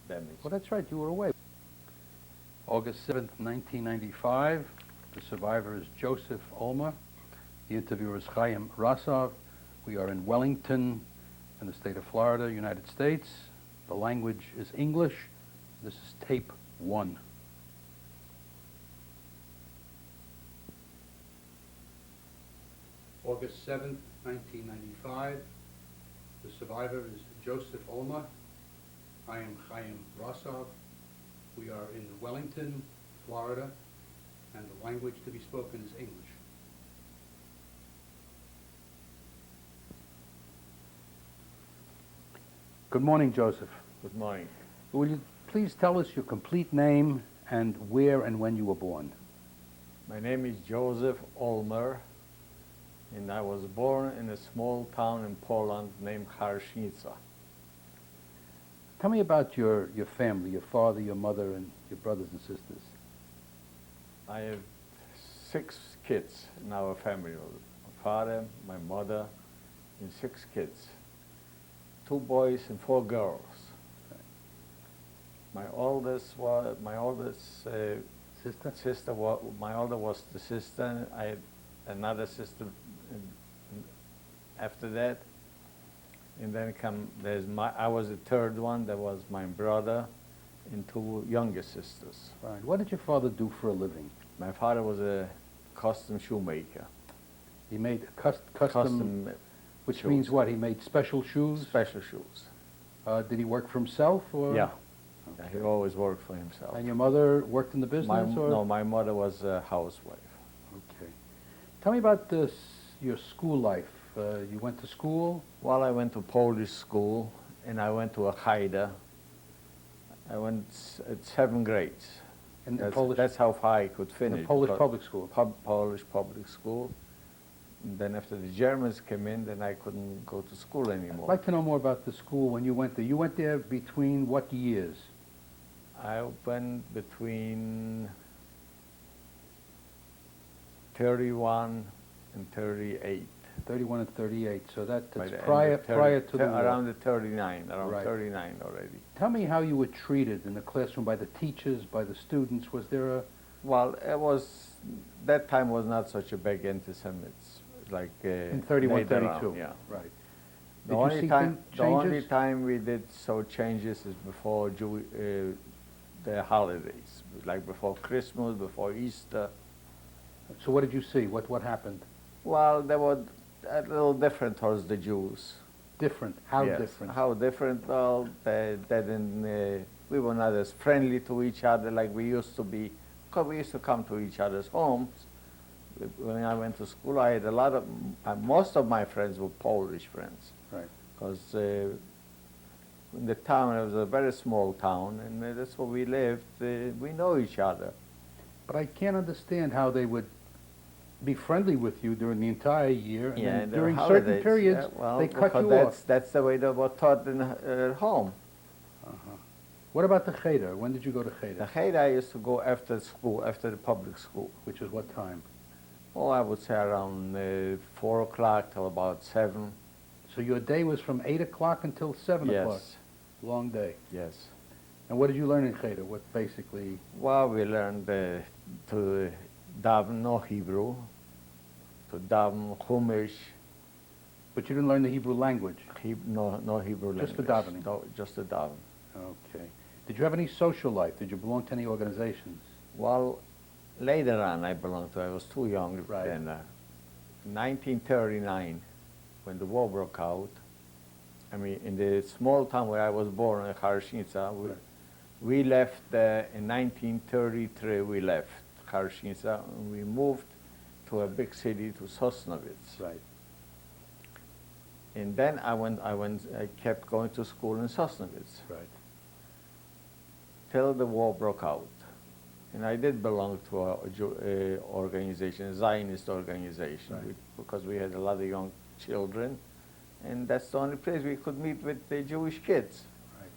damage. Well, that's right, you were away. August 7th, 1995. The survivor is Joseph Olmer. The interviewer is Chaim Rasov. We are in Wellington, in the state of Florida, United States. The language is English. This is tape 1. August 7th, 1995. The survivor is Joseph Olmer. I am Chaim Rasov. We are in Wellington, Florida, and the language to be spoken is English. Good morning, Joseph. Good morning. Will you please tell us your complete name and where and when you were born? My name is Joseph Olmer, and I was born in a small town in Poland named Harsnica. Tell me about your family, your father, your mother, and your brothers and sisters. I have 6 kids in our family. My father, my mother, and 6 kids. 2 boys and 4 girls. My oldest sister. My older was the sister. I had another sister after that. And then I was the 3rd one. There was my brother and 2 younger sisters. Right. What did your father do for a living? My father was a custom shoemaker. He made custom which shoes. means what? He made special shoes? Special shoes. Did he work for himself? Or? Yeah. Okay. Yeah, he always worked for himself. And your mother worked in the business? No, my mother was a housewife. Okay. Tell me about your school life. You went to school? Well, I went to Polish school, and I went to a Haida. I went at 7 grades. That's how far I could finish. In the Polish public school? Polish public school. And then after the Germans came in, then I couldn't go to school anymore. I'd like to know more about the school when you went there. You went there between what years? I went between 31 and 38. 31 and 38, so that's prior to the war. Around the 39, Right. 39 already. Tell me how you were treated in the classroom by the teachers, by the students. Was there a... Well, that time was not such a big anti-Semitism like in 31, later 32? On, yeah. Right. The only time we did so changes is before the holidays, like before Christmas, before Easter. So what did you see? What happened? Well, they were a little different towards the Jews. Different? How Yes. different? How different? Well, we were not as friendly to each other like we used to be, because we used to come to each other's homes. When I went to school, I had most of my friends were Polish friends. Right. Because in the town, it was a very small town, and that's where we lived. We know each other. But I can't understand how they would be friendly with you during the entire year, and then during certain periods, they cut you off. That's the way they were taught at home. What about the Cheder? When did you go to The Cheder? Cheder I used to go after school, after the public school. Which is what time? Oh, I would say around 4 o'clock till about 7. So your day was from 8 o'clock until 7 o'clock? Yes. Long day. Yes. And what did you learn in Cheder? What basically? Well, we learned to daven, no Hebrew, to daven Chumash. But you didn't learn the Hebrew language? No Hebrew language. Just the davening? No, just the daven. Okay. Did you have any social life? Did you belong to any organizations? Well, later on I belonged to, I was too young Right. then. 1939, when the war broke out, I mean, in the small town where I was born, in Harsnica, we left in 1933. We left Harsnica and we moved to a big city, to Sosnovitz. Right. And then I kept going to school in Sosnovitz Right. till the war broke out. And I did belong to a organization, a Zionist organization, Right. because we had a lot of young children, and that's the only place we could meet with the Jewish kids. Right.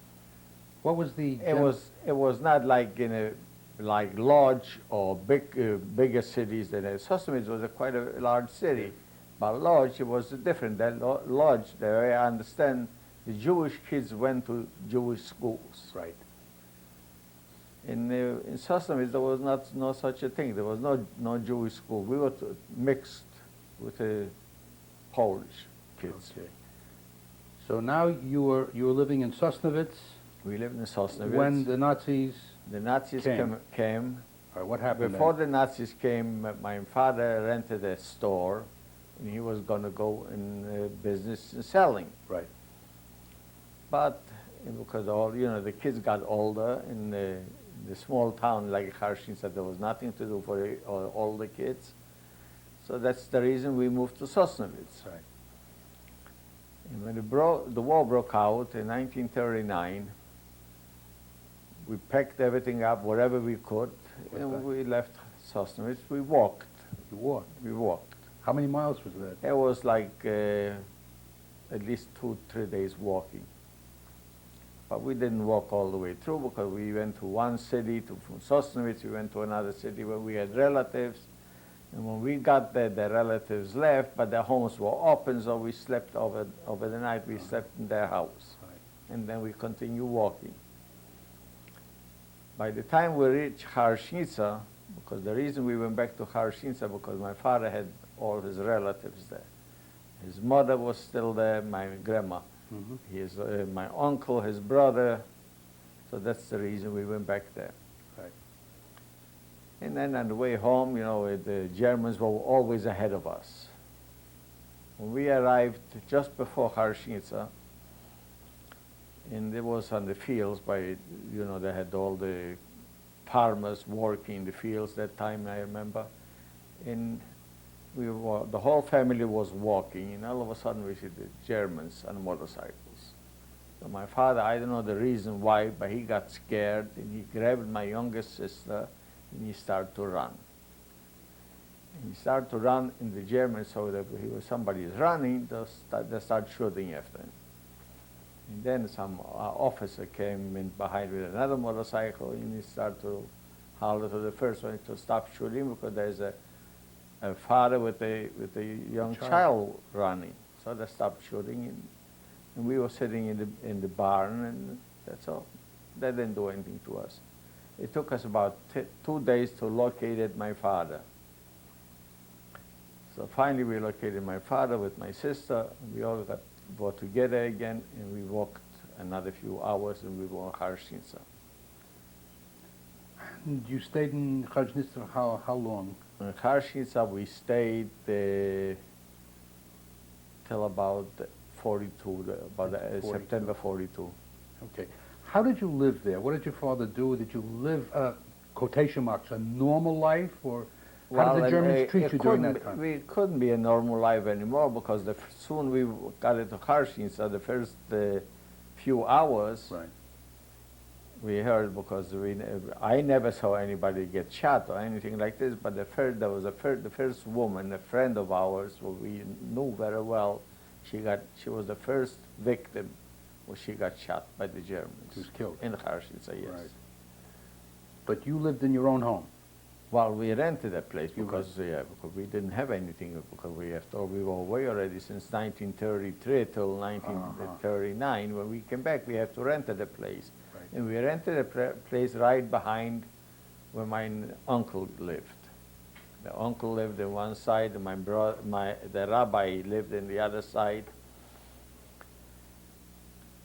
What was the? It was not like in a Lodz or bigger cities than Sosnovitz was quite a large city, but Lodz it was different. That Lodz, the way I understand, the Jewish kids went to Jewish schools. Right. In Sosnovitz, there was no such a thing. There was no Jewish school. We were mixed with the Polish kids. Okay. So now you were living in Sosnovitz We lived in Sosnovitz. when the Nazis. The Nazis came. All right, what happened Before then? the Nazis came, my father rented a store, and he was going to go in business selling. Right. But because the kids got older in the small town like Harshinsa, there was nothing to do for all the kids. So that's the reason we moved to Sosnovitz. Right. And when the war broke out in 1939, we packed everything up wherever we could, and we left Sosnovitz. We walked. You walked. We walked. How many miles was that? It was like at least 2-3 days walking. But we didn't walk all the way through because we went to one city, from Sosnovitz, we went to another city where we had relatives. And when we got there, the relatives left, but their homes were open, so we slept over the night. We slept in their house. Right. And then we continued walking. By the time we reached Harshnitsa, because the reason we went back to Harshnitsa, because my father had all his relatives there. His mother was still there, my grandma. Mm-hmm. My uncle, his brother. So that's the reason we went back there. Right. And then on the way home, the Germans were always ahead of us. When we arrived just before Harshnitsa, and it was on the fields they had all the farmers working in the fields that time, I remember. And the whole family was walking, and all of a sudden we see the Germans on motorcycles. So my father, I don't know the reason why, but he got scared, and he grabbed my youngest sister, and he started to run. And he started to run, and the Germans saw that somebody is running, they start shooting after him. And then some officer came in behind with another motorcycle, and he started to holler to the first one to stop shooting because there's a father with a young child running. So they stopped shooting, and we were sitting in the barn, and that's all. They didn't do anything to us. It took us about 2 days to locate my father. So finally we located my father with my sister. We all got together again, and we walked another few hours, and we were in Harshnitsa. And you stayed in Harshnitsa how long? In Harshnitsa we stayed till about 42, September 42. Okay. How did you live there? What did your father do? Did you live, quotation marks, a normal life, or how did the Germans treat you during that time? We couldn't be a normal life anymore because soon we got into Harshnitsa, the first few hours, Right. we heard, because I never saw anybody get shot or anything like this, but the first woman, a friend of ours who we knew very well, she was the first victim where she got shot by the Germans. She was killed. In Harshnitsa, yes. Right. But you lived in your own home? Well, we rented a place because we didn't have anything, because we were away already since 1933 till 1939. When we came back, we had to rent a place. Right. And we rented a place right behind where my uncle lived. The uncle lived on one side, and the rabbi lived on the other side.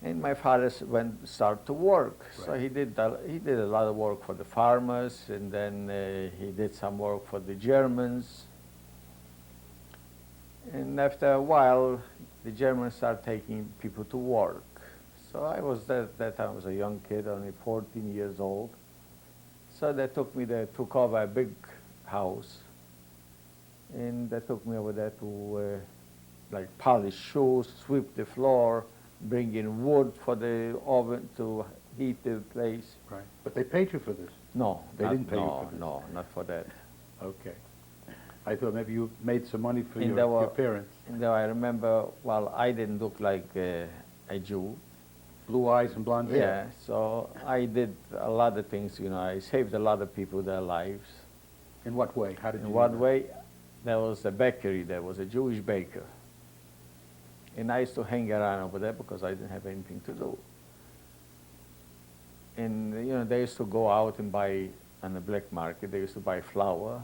And my father started to work. Right. So he did a lot of work for the farmers, and then he did some work for the Germans. And after a while, the Germans started taking people to work. So I was there that time. I was a young kid, only 14 years old. So they took over a big house, and they took me over there to like polish shoes, sweep the floor, bring in wood for the oven to heat the place. Right. But they paid you for this? No, They didn't pay you for this? No, not for that. Okay. I thought maybe you made some money for And your parents. And I remember, well, I didn't look like a Jew. Blue eyes and blonde hair. Yeah, so I did a lot of things, I saved a lot of people their lives. In what way? How did you In do what that? way? There was a bakery, there was a Jewish baker. And I used to hang around over there because I didn't have anything to do. And they used to go out and buy on the black market. They used to buy flour,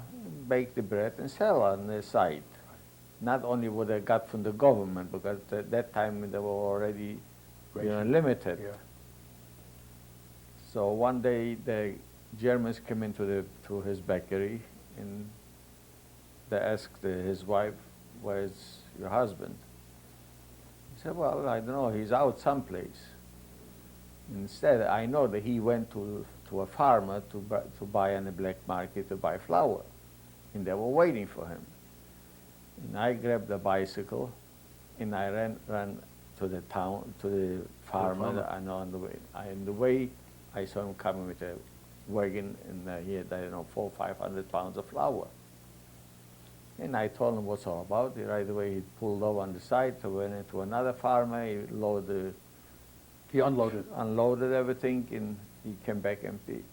bake the bread, and sell on the side. Not only what they got from the government, because at that time they were already limited. Yeah. So one day the Germans came into his bakery, and they asked his wife, "Where's your husband?" He said, "Well, I don't know. He's out someplace." Instead, I know that he went to a farmer to buy on the black market to buy flour, and they were waiting for him. And I grabbed the bicycle, and I ran to the town, to the farmer. And on the way, I saw him coming with a wagon, and he had, I don't know, 400 or 500 pounds of flour. And I told him what's all about. Right away, he pulled over on the side, so went into another farmer. He unloaded. Unloaded everything, and he came back empty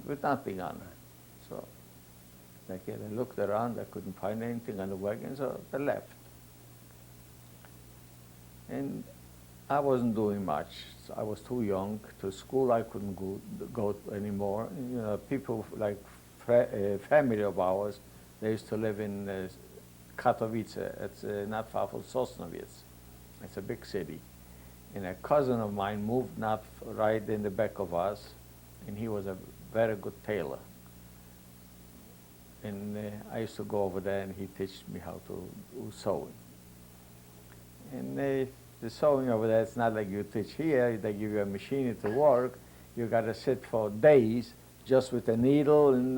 with nothing on it. So they looked around. They couldn't find anything on the wagon, so they left. And I wasn't doing much. So I was too young. To school, I couldn't go anymore. People like family of ours, they used to live in Katowice. It's not far from Sosnowiec. It's a big city. And a cousin of mine moved not right in the back of us, and he was a very good tailor. And I used to go over there, and he taught me how to do sewing. And the sewing over there, it's not like you teach here. They give you a machine to work. You got to sit for days just with a needle and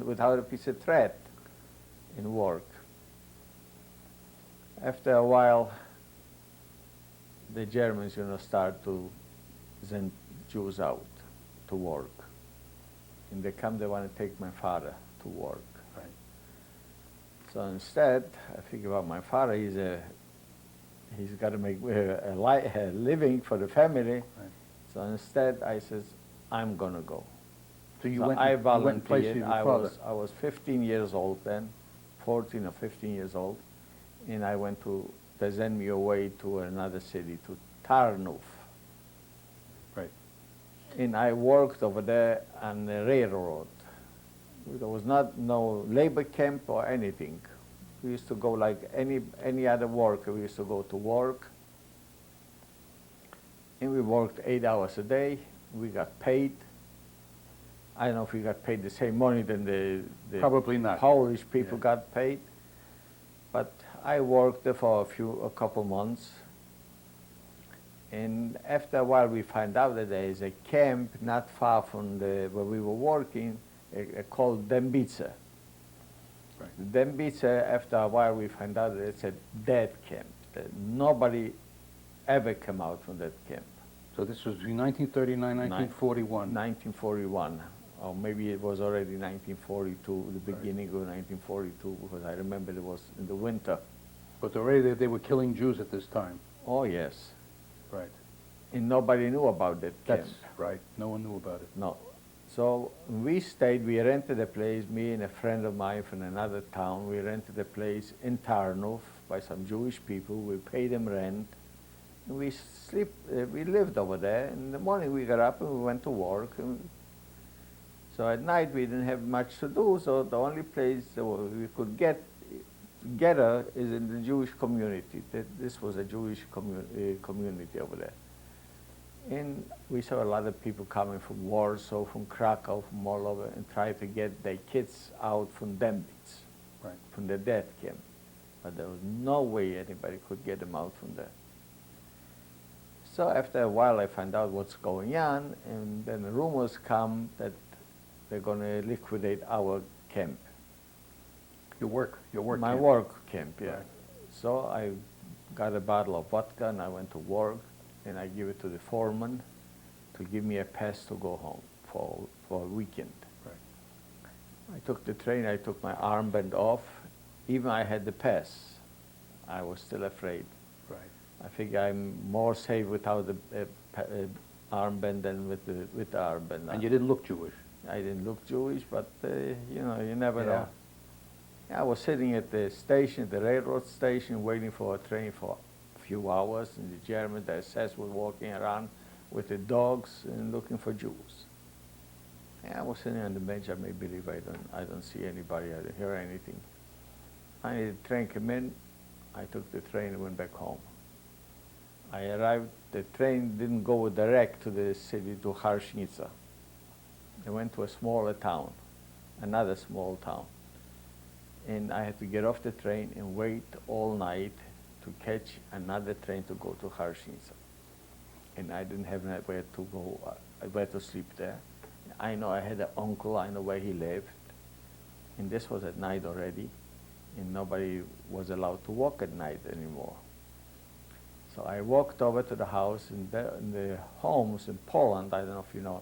without a piece of thread and work. After a while, the Germans, start to send Jews out to work. And they want to take my father to work. Right. So instead, I figure out my father, he's got to make a living for the family. Right. So instead, I says, I'm going to go. So you So went. I You went in volunteered. place of your father. I was 15 years old then, 14 or 15 years old, and I went to. They sent me away to another city, to Tarnów. Right. And I worked over there on the railroad. There was no labor camp or anything. We used to go like any other worker. We used to go to work, and we worked 8 hours a day. We got paid. I don't know if we got paid the same money than the Probably not. Polish people got paid, but I worked there for a couple months. And after a while, we find out that there is a camp not far from where we were working, called Dębice. Right. Dębice, after a while, we find out that it's a dead camp. That nobody ever came out from that camp. So this was in 1939, 1941. 1941, or maybe it was already 1942, the beginning of 1942, because I remember it was in the winter. But already they were killing Jews at this time. Oh, yes. Right. And nobody knew about that camp. That's right. No one knew about it. No. So we stayed, we rented a place, me and a friend of mine from another town, we rented a place in Tarnów by some Jewish people. We paid them rent. And we lived over there. In the morning we got up and we went to work. So at night we didn't have much to do, so the only place we could get together is in the Jewish community. This was a Jewish community over there. And we saw a lot of people coming from Warsaw, from Krakow, from all over, and try to get their kids out from Dębice, Right. from the death camp. But there was no way anybody could get them out from there. So after a while, I found out what's going on, and then the rumors come that they're going to liquidate our camp. Your work My camp. work camp, yeah. Right. So I got a bottle of vodka, and I went to work, and I give it to the foreman to give me a pass to go home for a weekend. Right. I took the train, I took my armband off. Even I had the pass, I was still afraid. Right. I figure I'm more safe without the armband than with the armband. And you didn't look Jewish. I didn't look Jewish, but you never Yeah. know. I was sitting at the station, the railroad station, waiting for a train for a few hours, and the German, the SS was walking around with the dogs and looking for Jews. And I was sitting on the bench. I may believe I don't see anybody. I didn't hear anything. Finally, the train came in. I took the train and went back home. I arrived. The train didn't go direct to the city, to Harshnitsa. It went to a smaller town, another small town. And I had to get off the train and wait all night to catch another train to go to Harshnitsa. And I didn't have anywhere to go, where to sleep there. I know I had an uncle, I know where he lived. And this was at night already, and nobody was allowed to walk at night anymore. So I walked over to the house, and in the homes in Poland, I don't know if you know,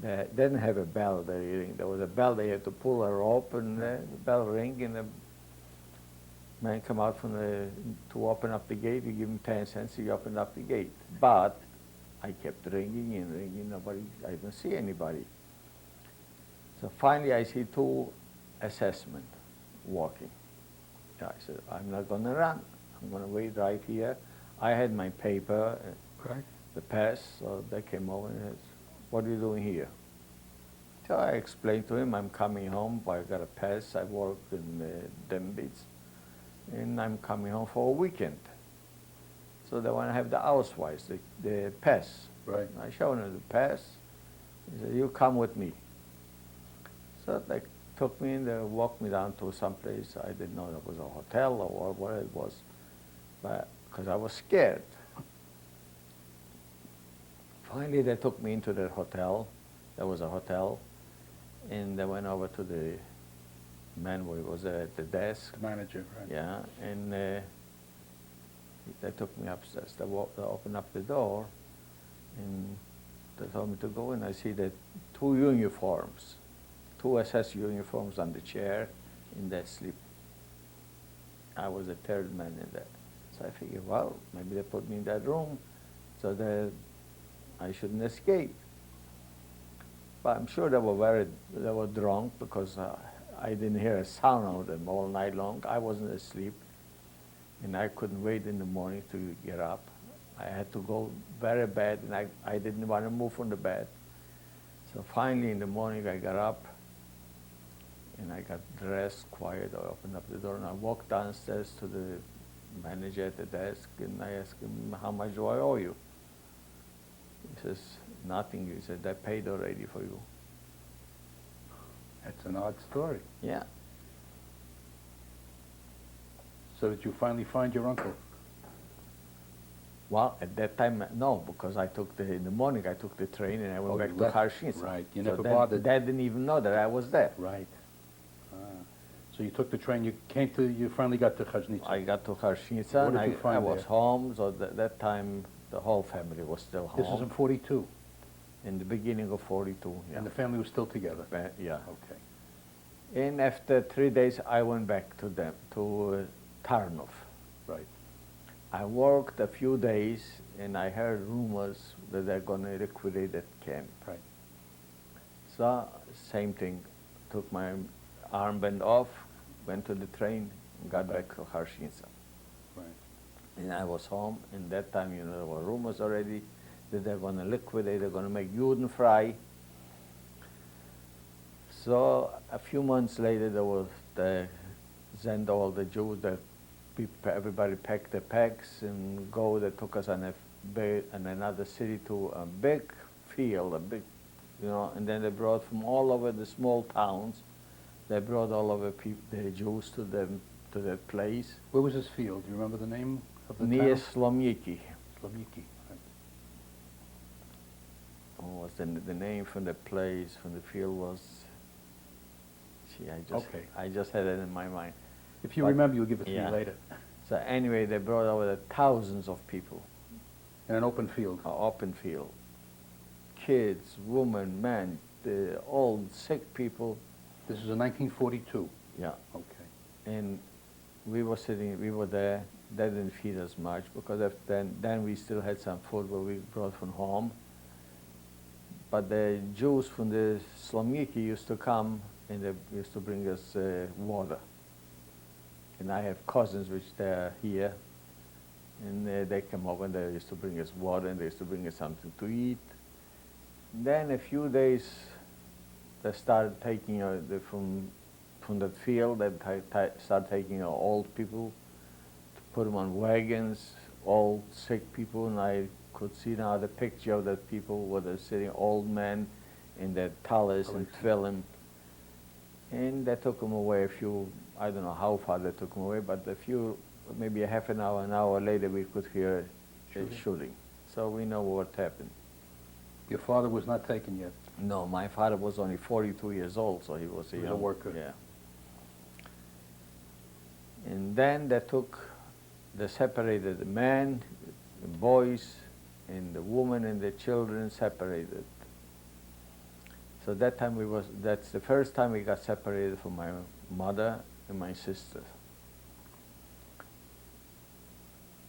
they didn't have a bell they ring. There was a bell, they had to pull a rope, and the bell ring, and the man come out to open up the gate. You give him 10 cents, he opened up the gate. But I kept ringing and ringing, I didn't see anybody. So finally I see two assessmen walking. I said, I'm not going to run. I'm going to wait right here. I had my paper, the pass, so they came over and said, what are you doing here? So I explained to him, I'm coming home, I got a pass, I work in Dembitz, and I'm coming home for a weekend. So they want to have the Ausweis, the pass. Right. I showed him the pass. He said, you come with me. So they took me and they walked me down to some place. I didn't know it was a hotel or what it was, but because I was scared. Finally, they took me into the hotel. There was a hotel, and they went over to the man who was at the desk. The manager, right. Yeah, and they took me upstairs. They opened up the door, and they told me to go in. I see the two uniforms, two SS uniforms on the chair, in that sleep. I was the third man in there. So I figured, well, maybe they put me in that room so that I shouldn't escape. But I'm sure they were drunk because I didn't hear a sound of them all night long. I wasn't asleep, and I couldn't wait in the morning to get up. I had to go very bad, and I didn't want to move from the bed. So finally in the morning I got up, and I got dressed, quiet. I opened up the door, and I walked downstairs to the manager at the desk, and I asked him, how much do I owe you? He says, nothing. He said, I paid already for you. That's an odd story. Yeah. So did you finally find your uncle? Well, at that time, no, because in the morning I took the train and I went back you to left. Harshnitsa. Right, you So never bothered. They didn't even know that I was there. Right. So you took the train, you finally got to Chajnitsa. I got to Harshnitsa, What and did you find I was there? home, so that time the whole family was still home. This was in 42, in the beginning of 42, yeah. and the family was still together. Yeah. Okay. And after 3 days, I went back to them, to Tarnov. Right. I worked a few days, and I heard rumors that they're going to liquidate that camp. Right. So, same thing. Took my armband off, went to the train, and got back to Harshnitsa. Right. And I was home, and that time, there were rumors already that they're going to liquidate, they're going to make Judenfrei. So, a few months later, they sent all the Jews, everybody packed their packs and go. They took us on another city to a big field, and then they brought from all over the small towns. They brought all over the Jews to that place. Where was this field? Do you remember the name of the Near town? Slomyki. Slomyki. Right. What was the name from the place, from the field was? Gee, I just had it in my mind. If you But- remember, you'll give it to yeah. me later. So anyway, they brought over the thousands of people, In an open field. an open field. Kids, women, men, the old, sick people. This is in 1942. Yeah. Okay. And we were there. They didn't feed us much because then we still had some food what we brought from home. But the Jews from the Slomyki used to come and they used to bring us water. And I have cousins which they're here, And they came over and they used to bring us water and they used to bring us something to eat. Then a few days, they started taking from that field, they started taking old people to put them on wagons, old sick people, and I could see now the picture of that people where they're sitting, old men in their talis and tefillin. And they took them away I don't know how far they took them away, but maybe a half an hour later, we could hear a shooting. So we know what happened. Your father was not taken yet? No, my father was only 42 years old, so he was a worker. Yeah. And then they separated the men, the boys, and the women and the children separated. So that's the first time we got separated from my mother and my sister.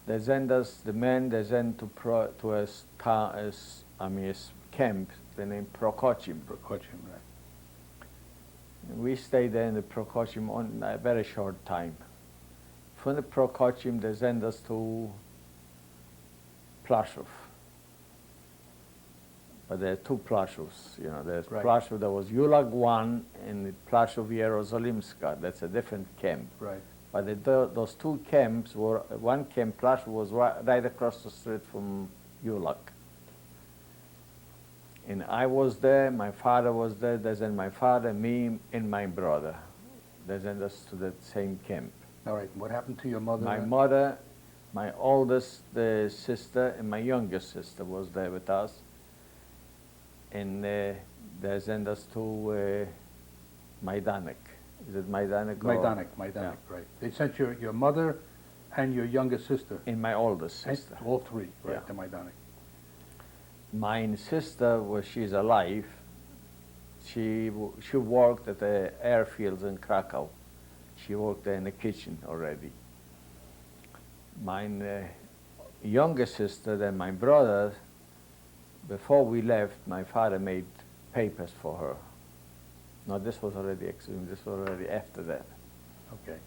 They sent us, the men, they sent to a camp, the name Prokochim. Prokochim, right. And we stayed there in the Prokochim on a very short time. From the Prokochim, they sent us to Plaszów. But there are two Plaszóws, there's right. Plaszów, there was Julag 1 and Plaszów Jerozolimska, that's a different camp. Right. But those two camps one camp, Plaszów, was right across the street from Julag. And I was there, my father was there, they sent my father, me, and my brother. They sent us to that same camp. All right, what happened to your mother? My mother, my oldest sister, and my youngest sister was there with us. And they sent us to Majdanek. Is it Majdanek? Majdanek, yeah. Right. They sent your mother and your youngest sister? And my oldest sister. All three, right, yeah. to Majdanek. My sister, she's alive, she worked at the airfields in Krakow. She worked there in the kitchen already. My younger sister and my brother, before we left, my father made papers for her. No, this was already after that. Okay.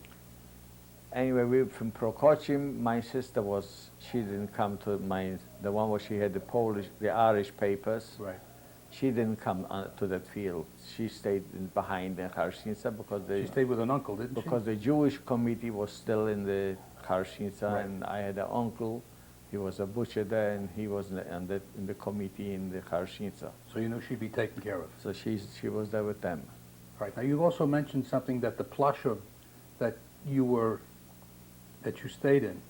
Anyway, we from Prokochim, my sister she didn't come to the one where she had the Irish papers. Right. She didn't come to that field. She stayed behind in Kharshinsa because she stayed with an uncle, didn't she? Because the Jewish committee was still in the Kharshinsa, right. And I had an uncle. He was a butcher there, and he was in the committee in the Kharshinsa. So you knew she'd be taken care of. So she was there with them. Right. Now you've also mentioned something that the Plaszów that you stayed in,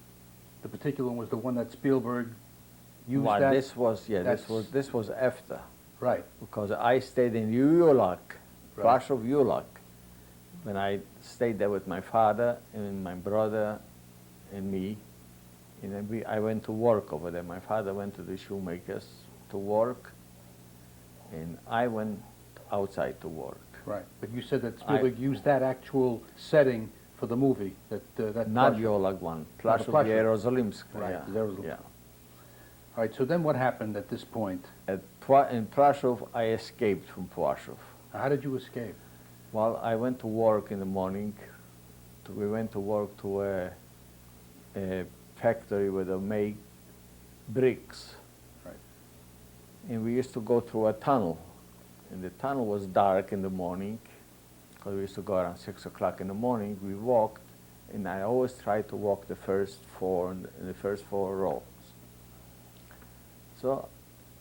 the particular one was the one that Spielberg used. Well, this was after. Right. Because I stayed in Julag, right. Plaszów Julag, when I stayed there with my father and my brother and me. And then I went to work over there. My father went to the shoemakers to work, and I went outside to work. Right. But you said that Spielberg used that actual setting for the movie. Not Julag one. Plaszów Jerozolimsk. Right. Yeah. All right. So then what happened at this point? In Plaszów, I escaped from Plaszów. How did you escape? Well, I went to work in the morning. We went to work to a factory where they make bricks. Right. And we used to go through a tunnel. And the tunnel was dark in the morning, because we used to go around 6 o'clock in the morning. We walked, and I always tried to walk the first four rows. So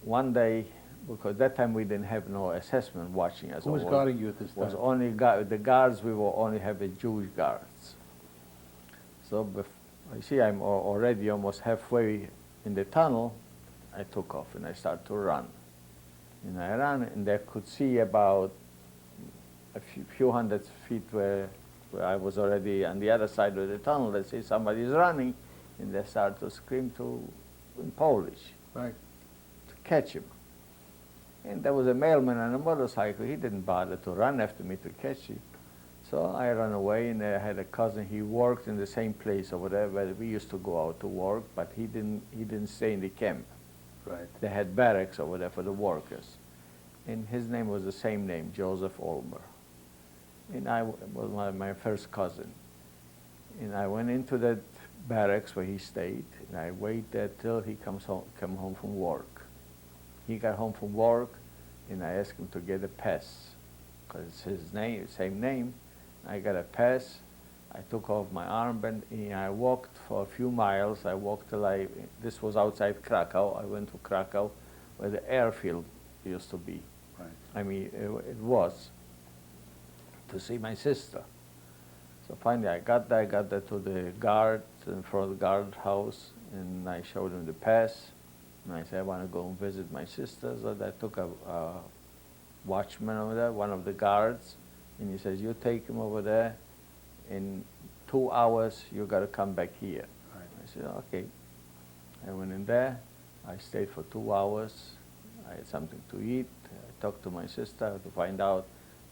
one day, because that time we didn't have no assessment watching us. Who was guarding you at this time? Was only the guards. We were only having Jewish guards. So I see I'm already almost halfway in the tunnel. I took off and I started to run. And I ran, and I could see about a few hundred feet where I was already on the other side of the tunnel. They see somebody's running, and they start to scream in Polish, right, to catch him. And there was a mailman on a motorcycle. He didn't bother to run after me to catch him. So I ran away, and I had a cousin. He worked in the same place over there where we used to go out to work, but he didn't stay in the camp. Right. They had barracks over there for the workers. And his name was the same name, Joseph Olmer. And I was my first cousin. And I went into that barracks where he stayed, and I waited there till he come home from work. He got home from work, and I asked him to get a pass, because it's his name, same name. I got a pass. I took off my armband, and I walked for a few miles. I walked till this was outside Krakow. I went to Krakow, where the airfield used to be. Right. I mean, it was, to see my sister. So finally I got there to the guard, in front of the guard house, and I showed him the pass. And I said, I want to go and visit my sister. So I took a watchman over there, one of the guards, and he says, you take him over there. In 2 hours, you got to come back here. Right. I said, okay. I went in there. I stayed for 2 hours. I had something to eat. I talked to my sister to find out,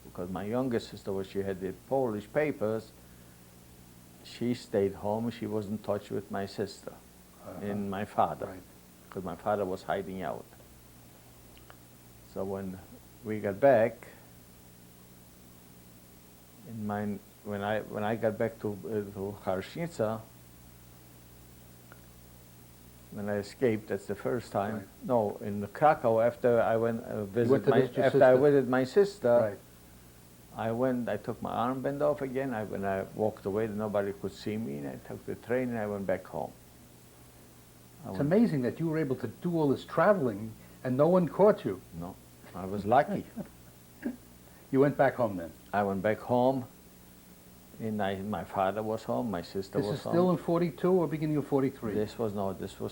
because my youngest sister, she had the Polish papers. She stayed home. She was in touch with my sister and my father, because my father was hiding out. So when we got back, when I got back to Harshnitsa, when I escaped, that's the first time. Right. No, in Krakow, after I went went to visit your after I sister. visited my sister, Right. I took my armband off again. When I walked away, nobody could see me, and I took the train and I went back home. It's amazing that you were able to do all this traveling and no one caught you. No, I was lucky. You went back home then? I went back home, and my father was home, my sister This was is home. still in 42 or beginning of 43? This was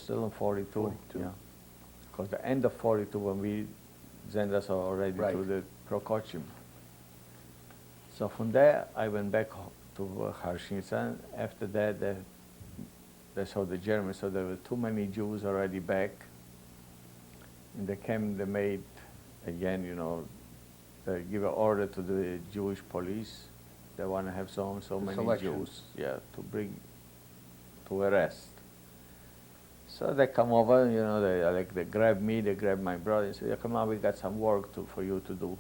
still in 42. 42. Yeah, because the end of 42 when we sent us already Right. to the Prokochim. So from there I went back to Harshnitsa. After that, they saw the Germans, so there were too many Jews already back. And they came, they made, again, they give an order to the Jewish police. They want to have so many selection. Jews, to arrest. So they come over, they grab me, they grab my brother, and say, yeah, come on, we got some work for you to do.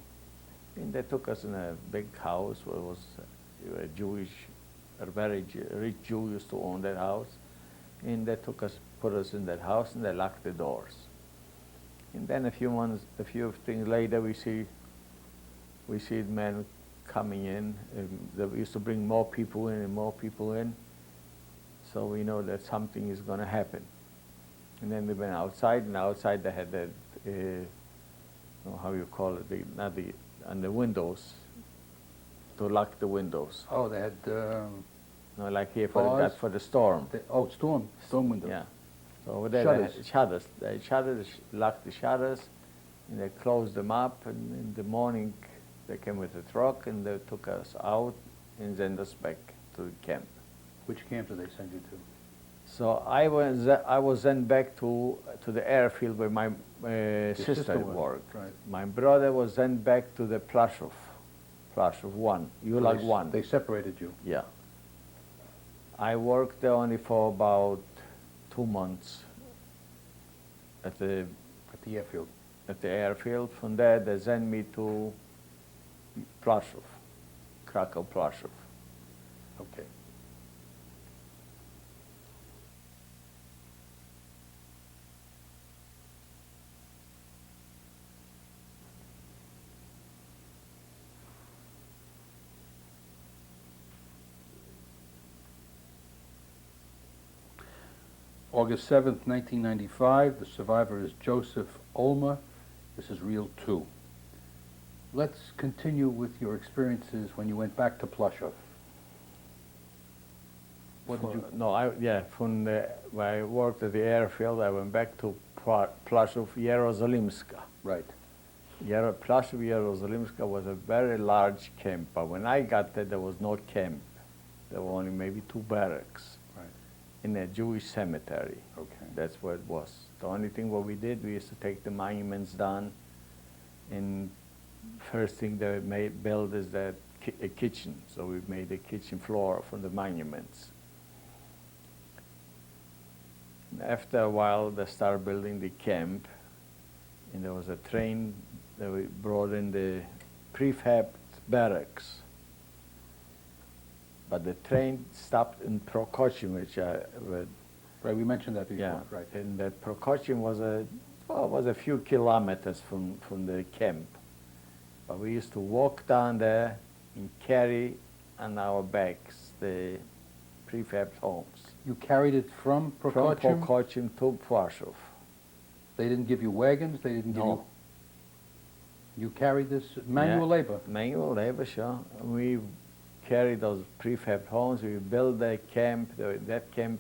And they took us in a big house where was a Jewish, a very rich Jew used to own that house. And they put us in that house, and they locked the doors. And then a few things later, we see men coming in. They used to bring more people in and more people in. So we know that something is going to happen. And then we went outside, and outside they had that, how you call it, on the windows, to lock the windows. Oh, they had... No, like here bars? for the storm. Storm windows. Yeah. So over there Shutters. they had shutters. They locked the shutters, and they closed them up. And in the morning, they came with a truck, and they took us out and sent us back to the camp. Which camp did they send you to? So I was then back to the airfield where my sister was, worked. right. My brother was then back to the Plaszów 1, Gulag 1. They separated you. Yeah. I worked there only for about 2 months at the airfield. airfield. From there, they sent me to Plaszów, Krakow, Plaszów. Okay. August 7th, 1995, the survivor is Joseph Olmer. This is reel 2. Let's continue with your experiences when you went back to Plaszów. What did you... No, from when I worked at the airfield, I went back to Plaszów, Jerozolimska. Right. Plaszów, Jerozolimska was a very large camp, but when I got there was no camp. There were only maybe 2 barracks. In a Jewish cemetery. Okay. That's what it was. The only thing what we did, we used to take the monuments down, and first thing they build is a kitchen. So we made a kitchen floor from the monuments. And after a while, they started building the camp, and there was a train that we brought in the prefab barracks. but the train stopped in Prokochin, which Right, we mentioned that before, yeah, right. and that Prokochin was a few kilometers from the camp. But we used to walk down there and carry on our backs the prefab homes. You carried it from From Prokochin? Prokochin to Płaszów. They didn't give you wagons? They didn't give you... No. You carried this manual Yeah, labor? Manual labor, sure. We carried those prefab homes. We built the camp. That camp,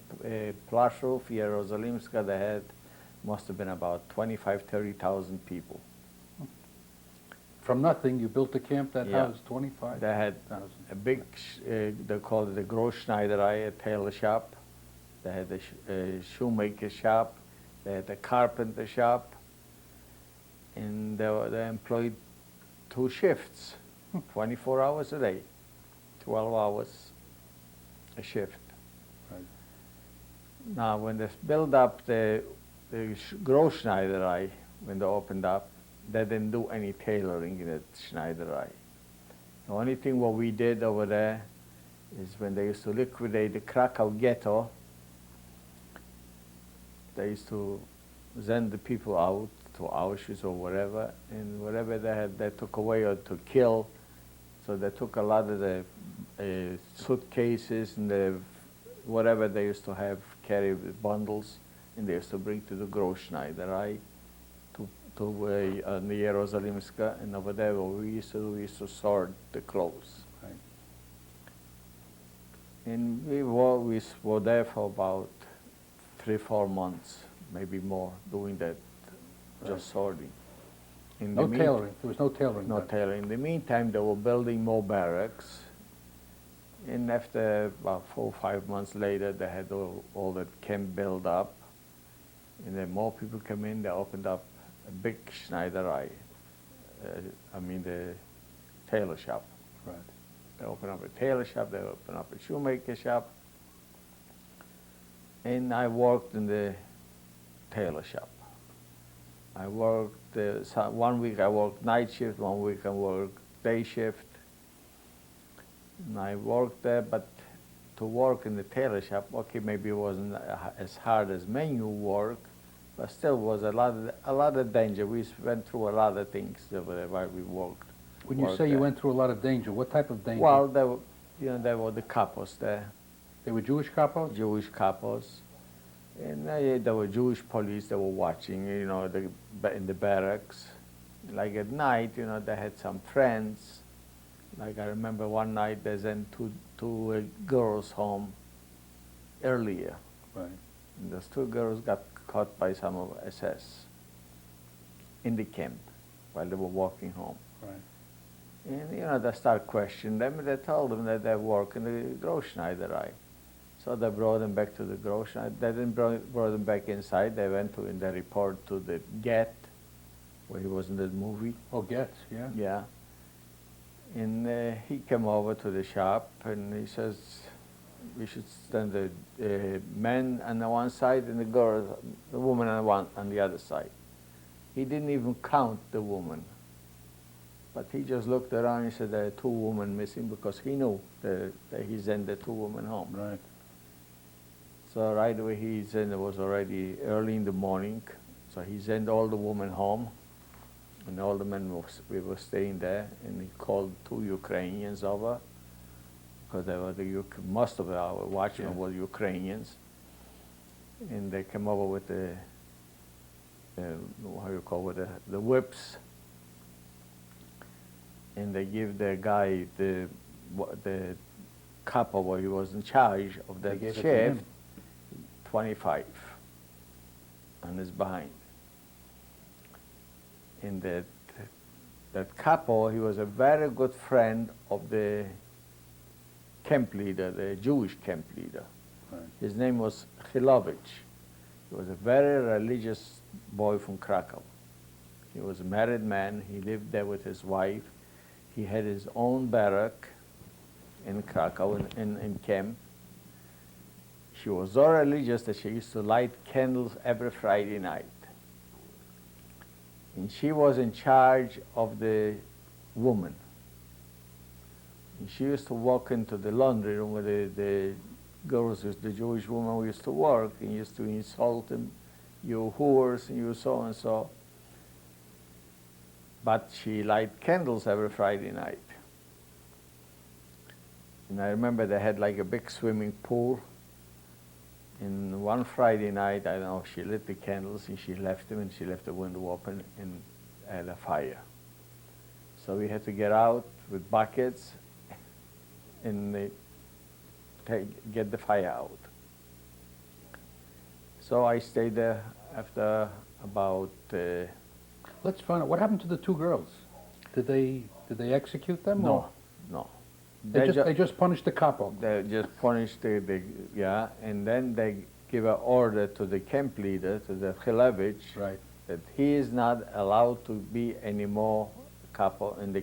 Płaszów, Jerozolimska, they had, must have been about 25, 30,000 people. From nothing, you built a camp that Yeah. housed 25,000? They had a big, they called it the Großschneiderei, a tailor shop. They had a shoemaker shop. They had a carpenter shop. And they employed 2 shifts, 24 hours a day, 12 hours a shift. Right. Now, when they built up the Großschneiderei, when they opened up, they didn't do any tailoring in that Schneiderei. The only thing what we did over there is when they used to liquidate the Krakow ghetto, they used to send the people out to Auschwitz or whatever, and whatever they had, they took away or to kill. So they took a lot of the suitcases and the whatever they used to have, carry with bundles, and they used to bring to the Großschneiderei, to the Jerozolimska, and over there what we used to sort the clothes. Right. And we were there for about 3-4 months, maybe more, doing that, just sorting. In No the tailoring? There was no tailoring No done? tailoring. In the meantime, they were building more barracks. And after about 4 or 5 months later, they had all that camp built up. And then more people come in, they opened up a big Schneiderei. The tailor shop. Right. They opened up a tailor shop, they opened up a shoemaker shop. And I worked in the tailor shop. I worked, 1 week I worked night shift, 1 week I worked day shift. And I worked there, but to work in the tailor shop, okay, maybe it wasn't as hard as manual work, but still was a lot of danger. We went through a lot of things over there while we worked. When you say you went through a lot of danger, what type of danger? Well, there were the capos there, They were Jewish capos? Jewish capos. And there were Jewish police that were watching, in the barracks. Like at night, they had some friends. Like I remember one night they sent two girls home earlier. Right. And those 2 girls got caught by some of SS in the camp while they were walking home. Right. And they start questioning them, and they told them that they work in the Großschneiderei. So they brought them back to the Großschneiderei. They didn't brought them back inside. They went in the report to the Get, where he was in the movie. Oh, Getz, yeah? Yeah. And he came over to the shop, and he says, we should stand the men on the one side and the woman on the other side. He didn't even count the woman. But he just looked around and said there are 2 women missing, because he knew that he sent the 2 women home. Right. So right away it was already early in the morning, so he sent all the women home, and all the men we were staying there, and he called 2 Ukrainians over, because they were most of our watchmen were Ukrainians, and they came over with the whips, and they give the guy the capo where he was in charge of that shift 25 on his behind. And that capo, he was a very good friend of the camp leader, the Jewish camp leader. Right. His name was Chilovich. He was a very religious boy from Krakow. He was a married man. He lived there with his wife. He had his own barrack in Krakow, in camp. She was so religious that she used to light candles every Friday night. And she was in charge of the woman. And she used to walk into the laundry room where the girls, the Jewish woman who used to work, and used to insult them, you whores, and you so and so. But she light candles every Friday night. And I remember they had like a big swimming pool. And one Friday night, I don't know, she lit the candles and she left them, and she left the window open and had a fire. So we had to get out with buckets and get the fire out. So I stayed there after about. Let's find out what happened to the two girls. Did they execute them? No, or? no. They just punished the capo. They just punished yeah, and then they give an order to the camp leader, to the Chilevich, Right. that he is not allowed to be any more capo in the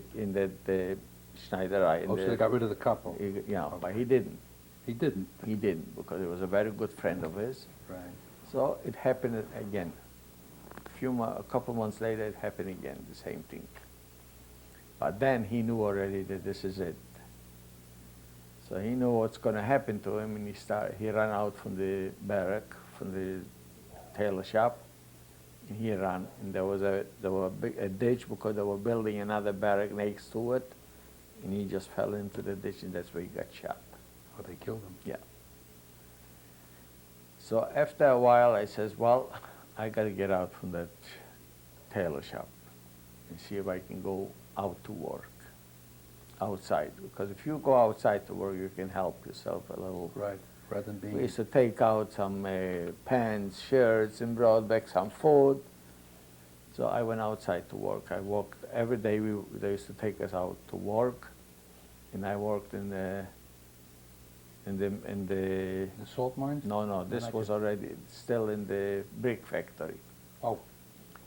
Schneiderei. Oh, so they got rid of the capo. Yeah, but he didn't. He didn't. He didn't, because he was a very good friend of his. Right. So it happened again. A couple months later, it happened again, the same thing. But then he knew already that this is it. So he knew what's going to happen to him, and he ran out from the barrack, from the tailor shop, and he ran. And there was a ditch because they were building another barrack next to it, and he just fell into the ditch, and that's where he got shot. Oh, they killed him. Yeah. So after a while, I says, well, I got to get out from that tailor shop and see if I can go out to work. Outside, because if you go outside to work, you can help yourself a little. Right, rather than being. We used to take out some pants, shirts, and brought back some food. So I went outside to work. I worked every day. They used to take us out to work, and I worked in the The salt mines? No, this was already still in the brick factory. Oh,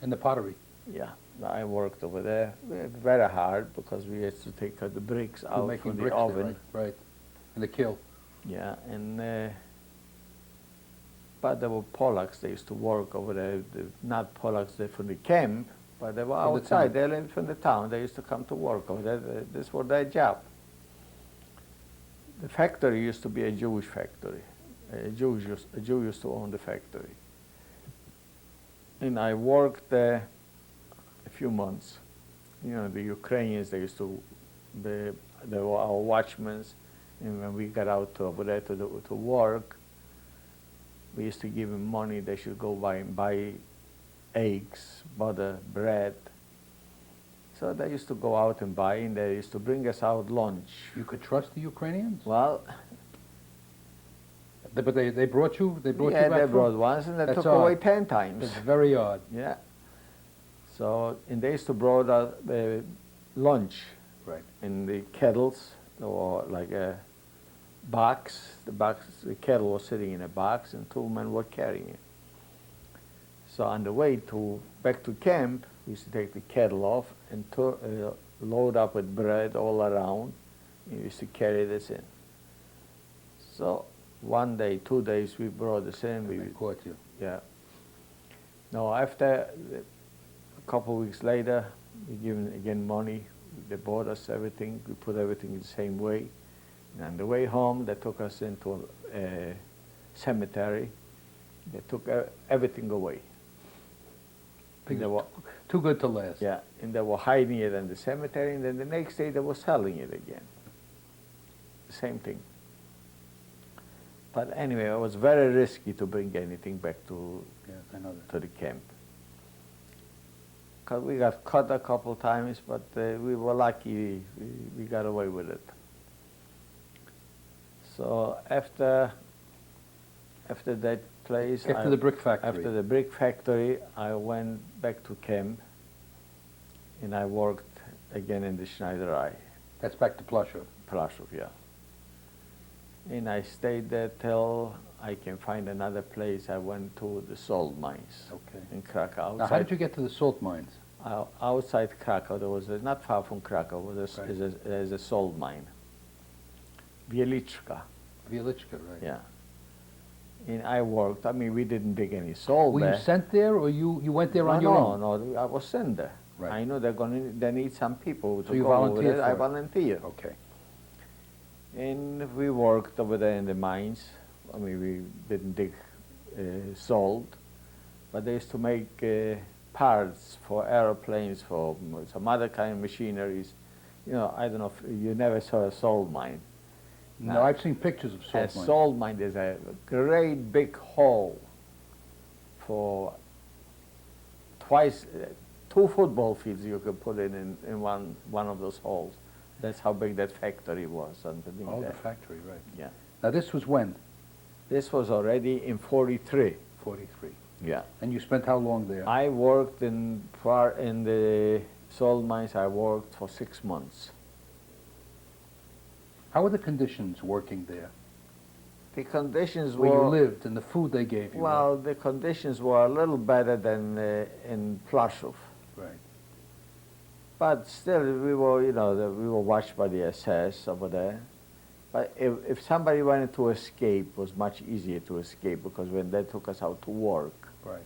in the pottery. Yeah, I worked over there very hard because we used to take the bricks You're out making from the bricks oven. there, right? In the kiln. Yeah, and but there were Polacks. They used to work over there. Not Polacks, they're from the camp, but they were From the outside. town. They lived from the town. They used to come to work over there. This was their job. The factory used to be a Jewish factory. A Jew used to own the factory. And I worked there a few months. You know, the Ukrainians, they were our watchmen, and when we got out over there to work, we used to give them money. They should go buy eggs, butter, bread. So they used to go out and buy, and they used to bring us out lunch. You could trust the Ukrainians? Well, But they brought you. They brought yeah, you back. they from- brought once, and they That's took odd. away 10 times. That's very odd. Yeah. So, and they used to brought us lunch Right. in the kettles, or like a box. The kettle was sitting in a box, and two men were carrying it. So on the way back to camp, we used to take the kettle off and load up with bread all around. And we used to carry this in. So 1 day, 2 days, we brought this in. They caught you. Yeah. No, after a couple of weeks later, we give them again money. They bought us everything. We put everything the same way. And on the way home, they took us into a cemetery. They took everything away. And they were, Too good to last. yeah, and they were hiding it in the cemetery, and then the next day they were selling it again. The same thing. But anyway, it was very risky to bring anything back to Yes, I know that. to the camp. Because we got caught a couple times, but we were lucky we got away with it. So after that place, After the brick factory. after the brick factory, I went back to camp, and I worked again in the Schneiderei, That's back to Plaszow. Plaszow, yeah. And I stayed there till I can find another place. I went to the salt mines Okay. in Krakow. Now, how did you get to the salt mines? Outside Krakow, there was not far from Krakow, Right. there's a salt mine, Wieliczka, Wieliczka, right? yeah. And I worked. I mean, we didn't dig any salt Were there. you sent there, or you went there on your own? No, I was sent there. Right. I know they need some people So to you go over volunteered there. I for it? volunteered. Okay. And we worked over there in the mines. I mean, we didn't dig salt, but they used to make parts for airplanes, for some other kind of machineries. You know, I don't know if you never saw a salt mine. No, Now, I've seen pictures of a salt mines. salt mine, there's a great big hole for twice, 2 football fields you could put in one of those holes. That's how big that factory was underneath Oh, there. the factory, right. Yeah. Now this was when? This was already in 43. 43. Yeah. And you spent how long there? I worked in the salt mines. I worked for 6 months. How were the conditions working there? The conditions Where were you lived and the food they gave you? well. The conditions were a little better than in Plaszów, Right. but still we were, you know, we were watched by the SS over there. But if somebody wanted to escape, it was much easier to escape because when they took us out to work, Right.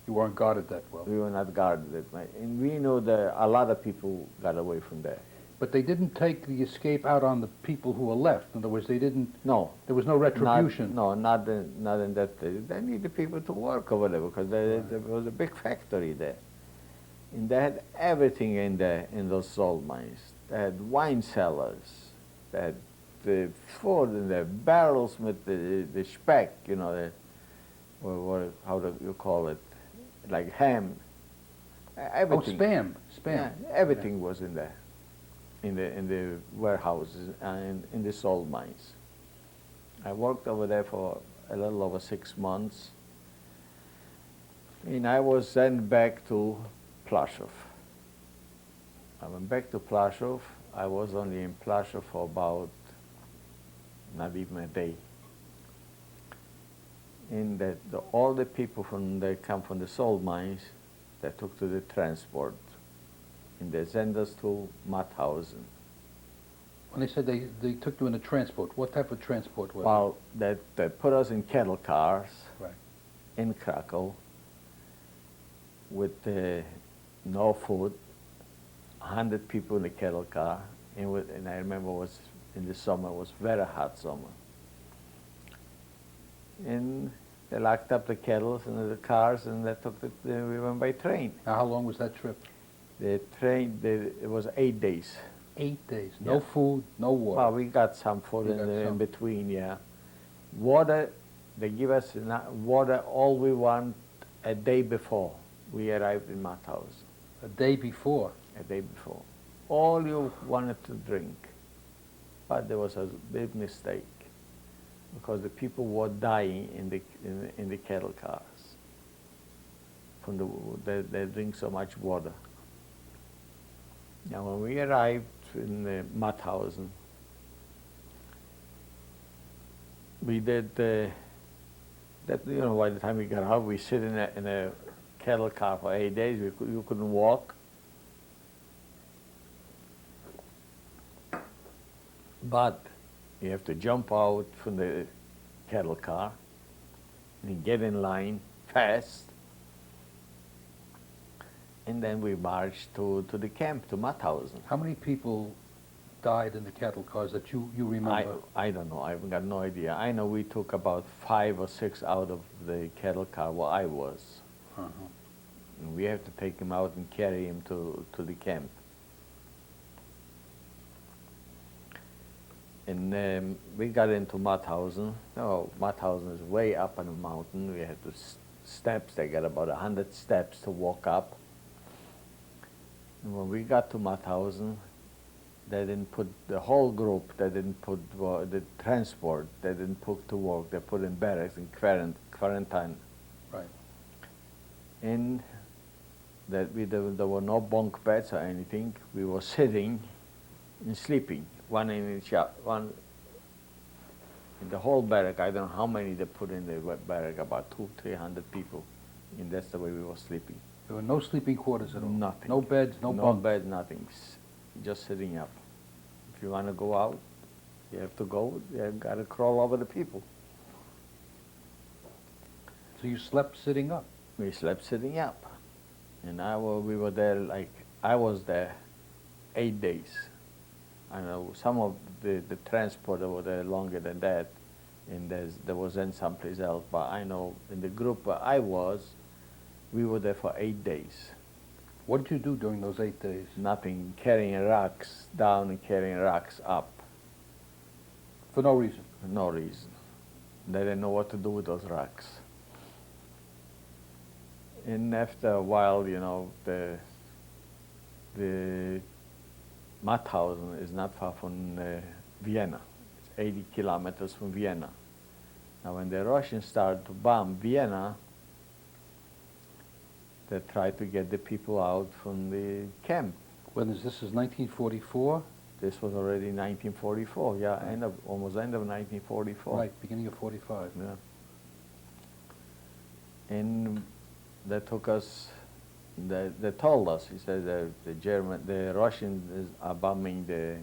You weren't guarded that well. we were not guarded. And we knew that a lot of people got away from there. But they didn't take the escape out on the people who were left. In other words, they didn't. No. There was no retribution. Not in that. They needed people to work over there because there was a big factory there. And they had everything in there, in those salt mines. They had wine cellars, they had the food in there, barrels with the speck, you know, how do you call it, like ham. Everything. Oh, spam. Yeah, everything was in there, in the warehouses and in the salt mines. I worked over there for a little over 6 months, and I was sent back to Plaszów. I went back to Plaszów. I was only in Plaszów for about not even a day. And that all the people they come from the salt mines, they took to the transport, and they sent us to Mauthausen. When they said they took you in a transport, what type of transport was Well, they put us in cattle cars Right. in Krakow with no food, 100 people in the cattle car, and I remember in the summer, it was very hot summer. And they locked up the kettles and the cars, and we went by train. Now, how long was that trip? The train, it was 8 days. 8 days. No Yeah. food, no water. Well, we got some food You got in some. between, yeah. Water, they give us water all we want a day before we arrived in Mauthausen. A day before. A day before. All you wanted to drink. But there was a big mistake because the people were dying in the cattle cars. They drink so much water. Now, when we arrived in Mauthausen, we did that. You know, by the time we got out, we sit in a cattle car for 8 days. You couldn't walk. But you have to jump out from the cattle car and get in line fast. And then we marched to the camp, to Mauthausen. How many people died in the cattle cars that you remember? I don't know. I've got no idea. I know we took about 5 or 6 out of the cattle car where I was. Uh-huh. And we have to take him out and carry him to the camp. And we got into Mauthausen. Oh, Mauthausen is way up on a mountain. We had to steps. They got about 100 steps to walk up. And when we got to Mauthausen, they didn't put the whole group. They didn't put the transport. They didn't put to work. They put in barracks in quarantine. Right. And there were no bunk beds or anything. We were sitting and sleeping, one in the whole barrack. I don't know how many they put in the barrack, about 200-300 people, and that's the way we were sleeping. There were no sleeping quarters at all? Nothing. No beds, no No bunks? bed, nothing. Just sitting up. If you want to go out, you have to go. You got to crawl over the people. So you slept sitting up? We slept sitting up. And we were there, I was there 8 days. I know some of the transport over there longer than that, and there was then someplace else. But I know in the group where I was, we were there for 8 days. What did you do during those 8 days? Nothing, carrying rocks down and carrying rocks up. For no reason? For no reason. They didn't know what to do with those rocks. And after a while, you know, the Mauthausen is not far from Vienna. It's 80 kilometers from Vienna. Now, when the Russians started to bomb Vienna, they tried to get the people out from the camp. When is this? Is 1944? This was already 1944, yeah, almost end of 1944. Right, beginning of 45. Yeah. And they took us, they told us, he said the Russians are bombing the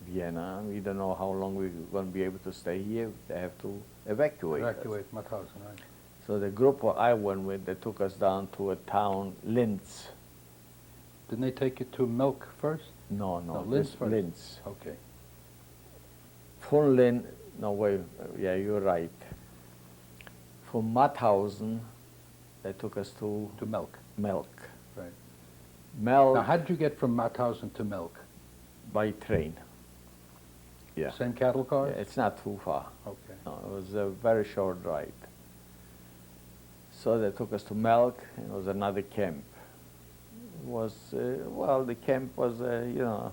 Vienna. We don't know how long we're going to be able to stay here. They have to evacuate us. Evacuate Mauthausen, right. So the group where I went with, they took us down to a town, Linz. Didn't they take you to Milk first? No, Linz this first. Linz. Okay. From Linz, no, wait, yeah, you're right. From Mauthausen, they took us to Milk. Milk. Right. Milk Now, how did you get from Mauthausen to Milk? by train. Yeah. Same cattle cars? Yeah, it's not too far. Okay. No, it was a very short ride. So they took us to Milk, and it was another camp. It was, well, the camp was, you know,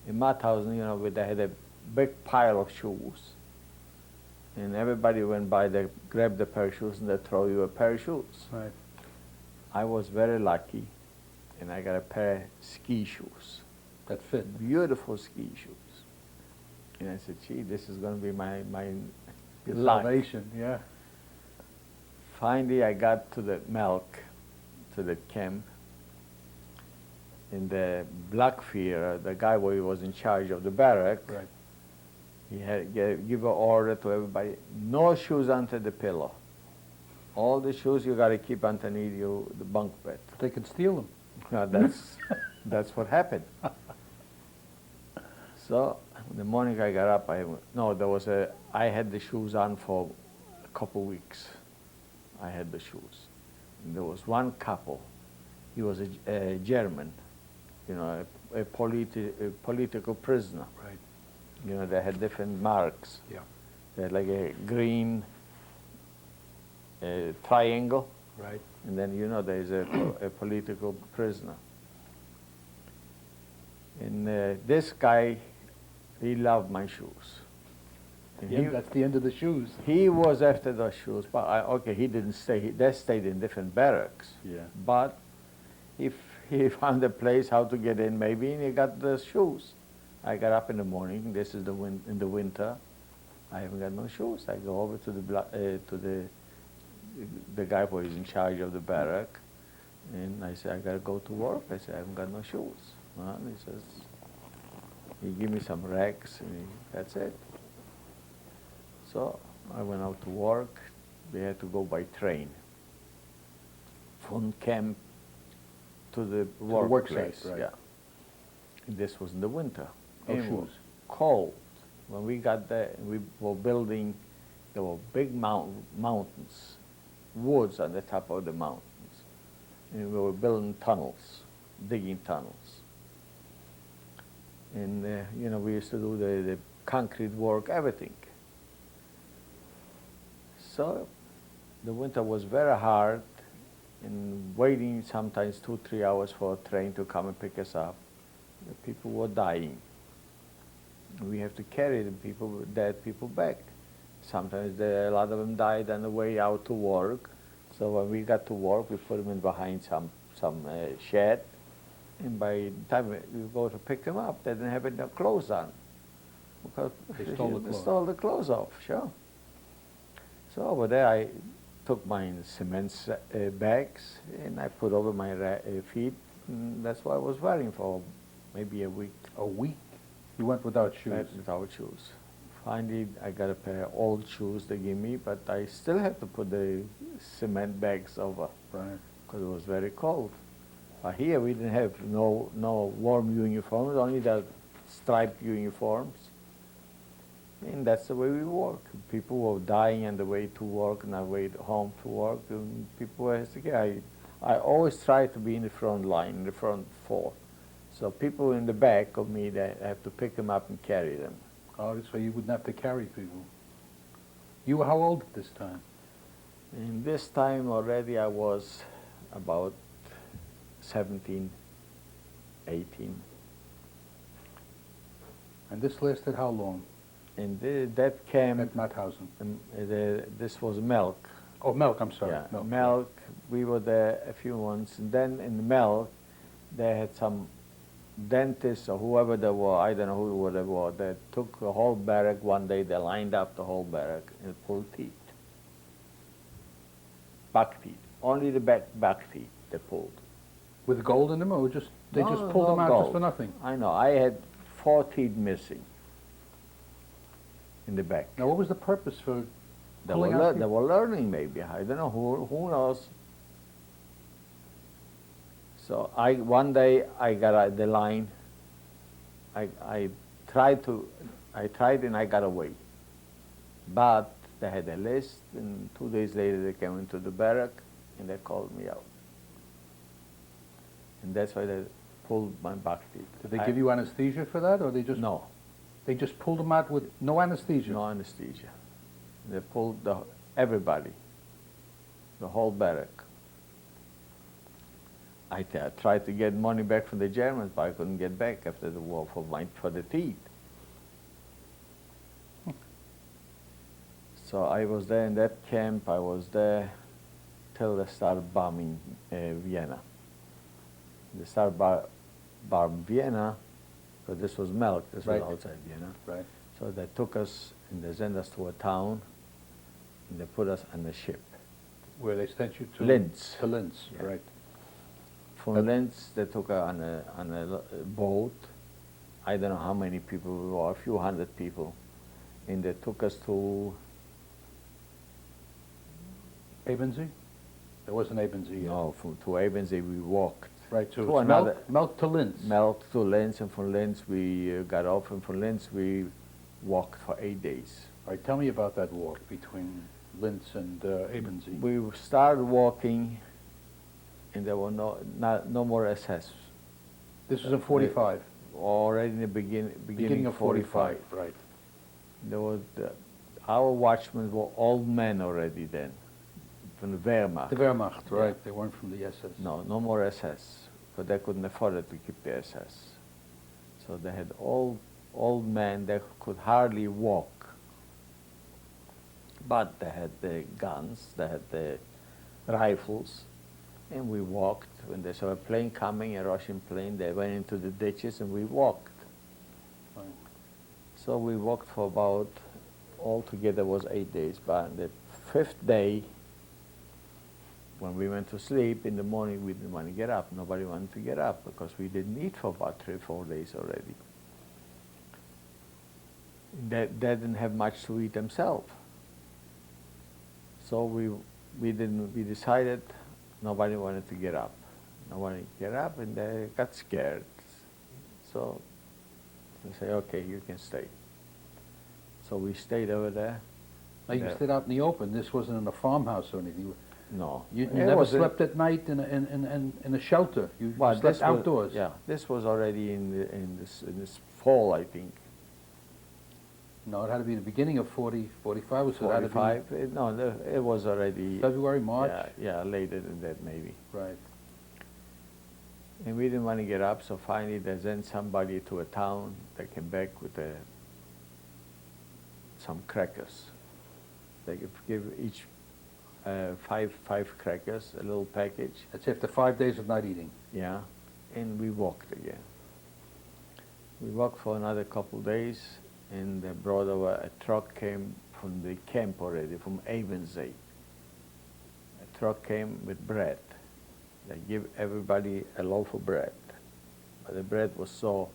in Mauthausen, you know, where they had a big pile of shoes. And everybody went by, they grabbed a pair of shoes and they throw you a pair of shoes. Right. I was very lucky, and I got a pair of ski shoes. That fit. Beautiful ski shoes. And I said, gee, this is going to be my Your luck. salvation, yeah. Finally, I got to the Milk, to the camp, and the Blackfear, the guy who was in charge of the barrack, Right. he had give an order to everybody, no shoes under the pillow. All the shoes you got to keep underneath the bunk bed. They could steal them. Now that's what happened. So the morning I got up, I had the shoes on for a couple weeks. I had the shoes. And there was one couple. He was a German, you know, a political prisoner. Right. You know, they had different marks. Yeah. They had like a green triangle, Right. and then, you know, there's a political prisoner. And this guy, he loved my shoes. And Yeah, that's the end of the shoes. he was after those shoes, but okay, he didn't stay. They stayed in different barracks. Yeah. But if he found a place how to get in, maybe, and he got the shoes. I got up in the morning. This is in the winter. I haven't got no shoes. I go over to the guy who is in charge of the barrack, and I said, I gotta go to work. I said, I haven't got no shoes. Well, he says, he give me some rags, and that's it. So I went out to work. We had to go by train from camp to the work workplace. site, right. Yeah. And this was in the winter. No And it was shoes. cold. When we got there, we were building. There were big mountains, woods on the top of the mountains, and we were building tunnels, digging tunnels. And you know, we used to do the concrete work, everything. So the winter was very hard, and waiting sometimes 2-3 hours for a train to come and pick us up. The people were dying. We have to carry the dead people back. Sometimes a lot of them died on the way out to work. So when we got to work, we put them in behind some shed. And by the time we go to pick them up, they didn't have enough clothes on. Because They stole the clothes. stole the clothes off, sure. So over there, I took my cement bags and I put over my feet. And that's what I was wearing for maybe a week. A week? You went without shoes? Without shoes. Finally, I got a pair of old shoes they gave me, but I still had to put the cement bags over Right. because it was very cold. Here we didn't have no warm uniforms, only the striped uniforms. And that's the way we work. People were dying on the way to work and on the way home to work. And people were sick. I always try to be in the front line, in the front four. So people in the back of me, they have to pick them up and carry them. Oh, so you wouldn't have to carry people. You were how old at this time? And this time already I was about 17, 18. And this lasted how long? And that camp, At Mauthausen. this was Milk. Oh, Milk, I'm sorry. Yeah, Milk, we were there a few months. And then in Milk, they had some dentists or whoever they were, I don't know who they were, they took the whole barrack one day, they lined up the whole barrack and pulled teeth. Back teeth. Only the back teeth they pulled. With gold in them, or just they No, just pulled no them out gold. just for nothing? I know. I had 4 teeth missing in the back. Now, what was the purpose for They pulling were, out they teeth? were learning maybe. I don't know. Who knows? So one day I got the line. I tried and I got away. But they had a list, and 2 days later they came into the barrack and they called me out. And that's why they pulled my back teeth. Did they give you anesthesia for that, or they just No, they just pulled them out with no anesthesia? no anesthesia. They pulled everybody, the whole barrack. I tried to get money back from the Germans, but I couldn't get back after the war for the teeth. So I was there in that camp. I was there till they started bombing Vienna. They started bombing Vienna, because this was Milk. This Right. was outside Vienna. Right. So they took us and they sent us to a town, and they put us on a ship. Where they sent you to? Linz. To Linz, Yeah. right. From Linz, they took us on a boat. I don't know how many people we were, a few hundred people. And they took us to, Ebensee? There wasn't Ebensee yet. no, to Ebensee we walked. Right, so To it's another- Milk to Linz. Milk to Linz, and from Linz we got off, and from Linz we walked for 8 days. All right, tell me about that walk between Linz and Ebensee. We started walking, and there were no more SS. This was in 45. Already in the beginning Of 45, right. There was our watchmen were old men already then, from the Wehrmacht. The Wehrmacht, Yeah. right. They weren't from the SS. No more SS, but they couldn't afford it to keep the SS. So they had old men that could hardly walk. But they had the guns, they had the rifles, and we walked. When they saw a plane coming, a Russian plane, they went into the ditches and we walked. Right. So we walked for about, altogether was 8 days. But the 5th day, when we went to sleep in the morning, we didn't want to get up. Nobody wanted to get up because we didn't eat for about 3 or 4 days already. They didn't have much to eat themselves. So we decided nobody wanted to get up. Nobody get up, and they got scared. So they say, okay, you can stay. So we stayed over there. Now you stayed out in the open. This wasn't in a farmhouse or anything. No. You It never was slept at night in a shelter. You Well, slept this outdoors. Yeah, this was already in this fall, I think. No, it had to be the beginning of 45, so it had to 45. It was already. be February, March. Yeah, later than that maybe. Right. And we didn't want to get up, so finally they sent somebody to a town. They came back with some crackers. They give each five crackers, a little package. That's after 5 days of not eating. Yeah, and we walked again. We walked for another couple days, and they brought over, a truck came from the camp already, from Ebensee. A truck came with bread. They give everybody a loaf of bread. But the bread was so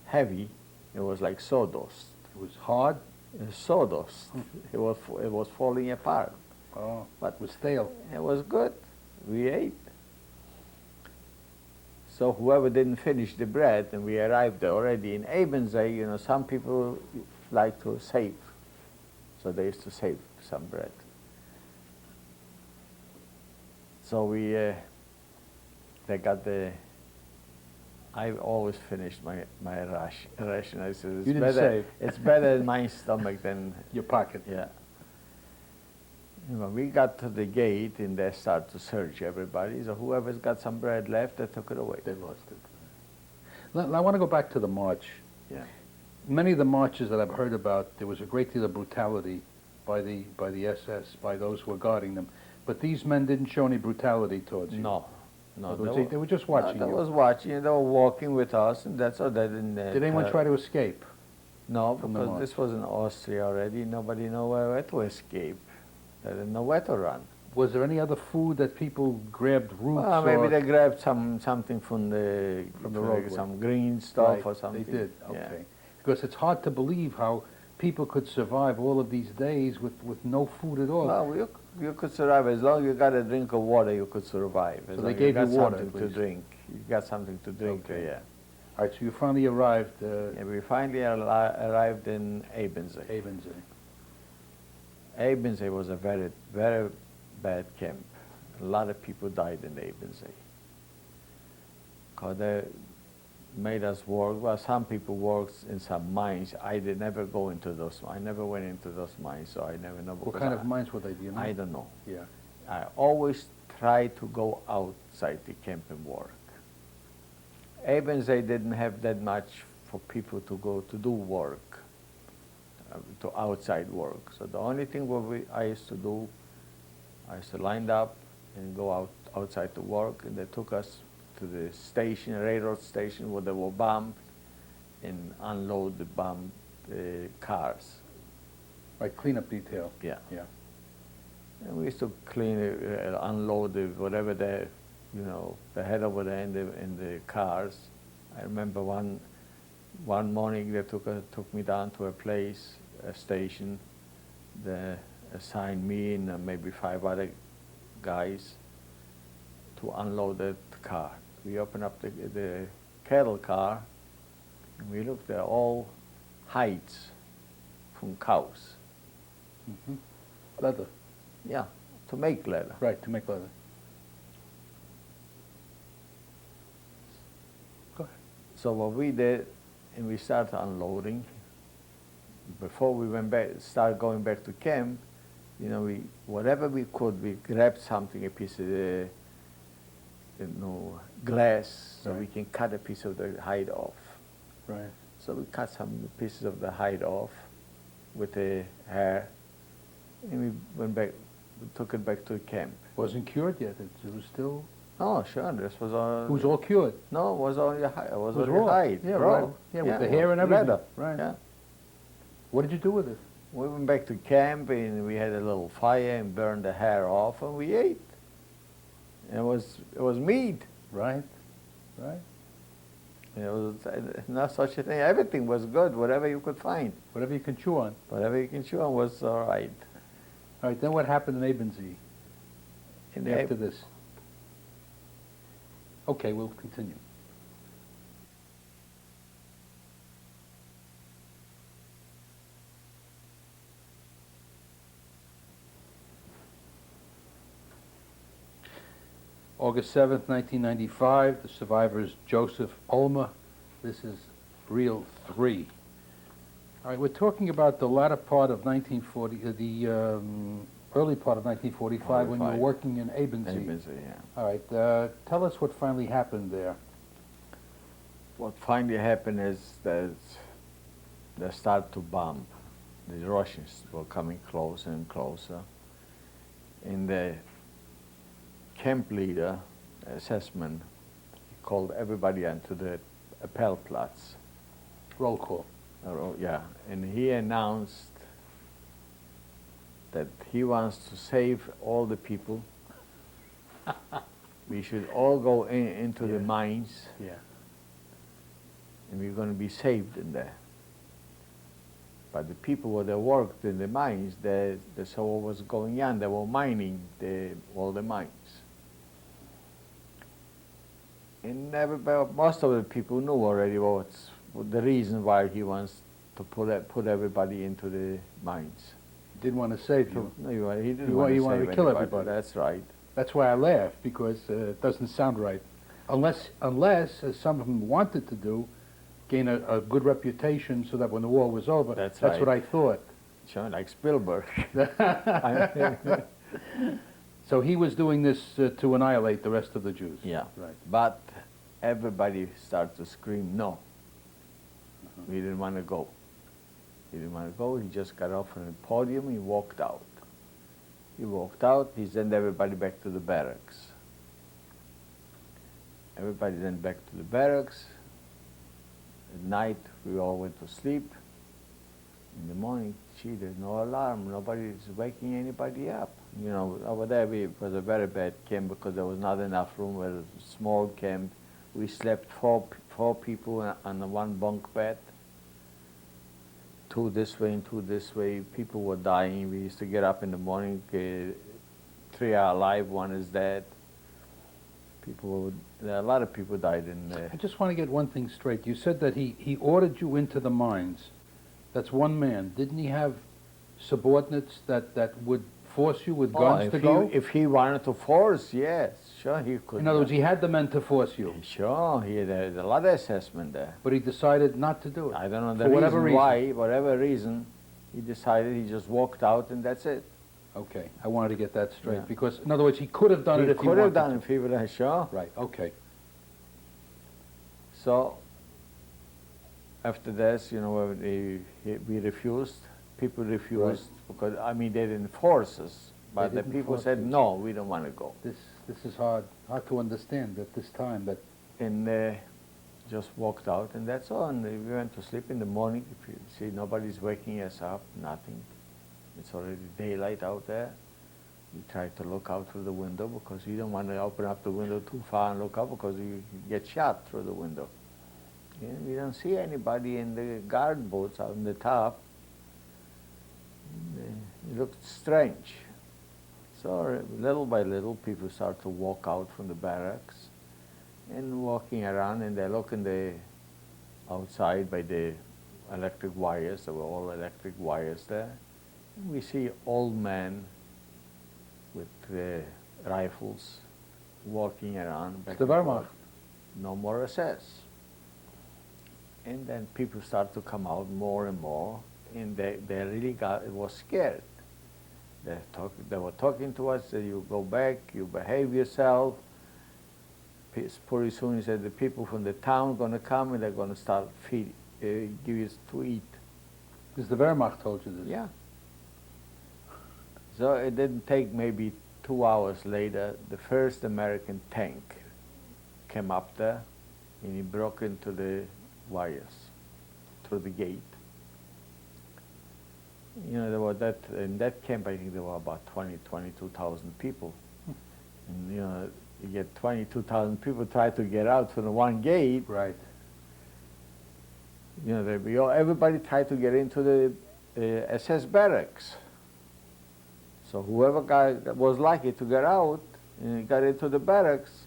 heavy, it was like sawdust. It was hard. It was sawdust. It was falling apart. Oh, But it was stale. it was good. We ate. So whoever didn't finish the bread, and we arrived already in Ebensee, you know, some people like to save. So they used to save some bread. So they got I always finished my ration. I said, it's You didn't better, save. it's better in my stomach than, Your pocket. yeah. You know, we got to the gate and they started to search everybody. So whoever's got some bread left, they took it away. They lost it. I want to go back to the march. Yeah. Many of the marches that I've heard about, there was a great deal of brutality by the SS, by those who were guarding them. But these men didn't show any brutality towards you. No. No, They were just watching They you. was watching. They were walking with us, and that's all. They didn't. Did anyone try to escape? No, from the because march? this was in Austria already. Nobody knew where to escape. They didn't know where to run. Was there any other food that people grabbed roots Well, maybe or they grabbed something from the roadway. some green stuff Right, or something. They did, Yeah. okay. Because it's hard to believe how people could survive all of these days with no food at all. Well, you could survive as long as you got a drink of water. You could survive. As So long they as gave got you water, something at to least. drink. You got something to drink. Okay. Yeah. All right, so you finally arrived Yeah, we finally arrived in Ebensee. Ebensee. Ebensee was a very, very bad camp. A lot of people died in Ebensee. Because they made us work. Well, some people worked in some mines. I did never go into those. I never went into those mines, so I never know. What because kind of mines were they, do you know? I don't know. Yeah. I always try to go outside the camp and work. Ebensee didn't have that much for people to go to do work, to outside work. So the only thing I used to do, I used to line up and go outside to work, and they took us to the station, railroad station, where they were bombed, and unload the bombed cars. Like cleanup detail. Yeah. Yeah. And we used to clean it, unload whatever they had over there in the cars. I remember one morning they took me down to a station. They assigned me and maybe 5 other guys to unload that car. We opened up the cattle car, and we looked at all hides from cows. Mm-hmm. Leather. Yeah, to make leather. Right, to make leather. Go ahead. So what we did, and we started unloading. Before we started going back to camp, whatever we could, we grabbed something, a piece of glass, so Right. we can cut a piece of the hide off. Right. So we cut some pieces of the hide off with the hair, and we went back, we took it back to camp. Wasn't cured yet. It was still. Oh, sure, this was all. It was all cured. No, it was only hide. It was It was only raw. hide. Yeah, raw. right. Yeah, with the it hair was and everything. leather. Right. Yeah. What did you do with it? We went back to camp and we had a little fire and burned the hair off and we ate. And it was meat. Right. Right. It was not such a thing. Everything was good, whatever you could find. Whatever you can chew on. Whatever you can chew on was all right. All right. Then what happened in Ebensee And after this? Okay, we'll continue. August 7th, 1995, the survivor is Joseph Olmer. This is reel 3. All right, we're talking about the latter part of 1940, early part of 1945 when you were 45. working in Ebensee. Ebensee, yeah. All right, tell us what finally happened there. What finally happened is that they started to bomb. The Russians were coming closer and closer. And the camp leader, assessment, he called everybody onto the Appellplatz. Roll call. Yeah, and he announced that he wants to save all the people. We should all go into the mines, Yeah. and we're going to be saved in there. But the people that worked in the mines, they saw what was going on. They were mining all the mines. And everybody, most of the people knew already what's the reason why he wants to put everybody into the mines. Didn't want to save you. No, he didn't He want to wanted save to kill anybody. everybody. That's right. That's why I laugh, because it doesn't sound right. Unless, as some of them wanted to do, gain a good reputation so that when the war was over, That's what right. I thought. Sure, like Spielberg. So he was doing this to annihilate the rest of the Jews. Yeah. Right. But everybody started to scream, no. He didn't want to go. He didn't want to go. He just got off from the podium. He walked out. He walked out. He sent everybody back to the barracks. Everybody went back to the barracks. At night, we all went to sleep. In the morning, gee, there's no alarm. Nobody's waking anybody up. You know, over there it was a very bad camp because there was not enough room. It was a small camp. We slept four people on one bunk bed. Two this way and two this way. People were dying. We used to get up in the morning. Three are alive, one is dead. A lot of people died in there. I just want to get one thing straight. You said that he ordered you into the mines. That's one man. Didn't he have subordinates that would force you with guns to go? If he wanted to force, yes, sure he could. In other words, he had the men to force you. Sure, he had a lot of assessment there. But he decided not to do it. I don't know the For whatever reason. why, whatever reason, he decided he just walked out and that's it. Okay, I wanted to get that straight. Yeah. Because, in other words, he could have done it if he wanted to. He could have done it if he would have, sure. Right, okay. So, after this, you know, we refused. People refused because, I mean, they didn't force us. But the people said, no, we don't want to go. This is hard to understand at this time, but... And just walked out, and that's all. And we went to sleep in the morning. If you see, nobody's waking us up, nothing. It's already daylight out there. We try to look out through the window because you don't want to open up the window too far and look up because you get shot through the window. And we don't see anybody in the guard boats out on the top. It looked strange. So little by little, people start to walk out from the barracks and walking around, and they look in the outside by the electric wires. There were all electric wires there. And we see old men with rifles walking around. It's the Wehrmacht. No more SS. And then people start to come out more and more, and they really was scared. They were talking to us, said, you go back, you behave yourself. Pretty soon he said, the people from the town are going to come and they're going to start give you to eat. Because the Wehrmacht told you this? Yeah. So it didn't take maybe 2 hours later, the first American tank came up there and he broke into the wires through the gate. You know, there were in that camp, I think there were about 22,000 people. And, you know, you get 22,000 people try to get out from the one gate. Right. You know, everybody tried to get into the SS barracks. So whoever was lucky to get out and got into the barracks,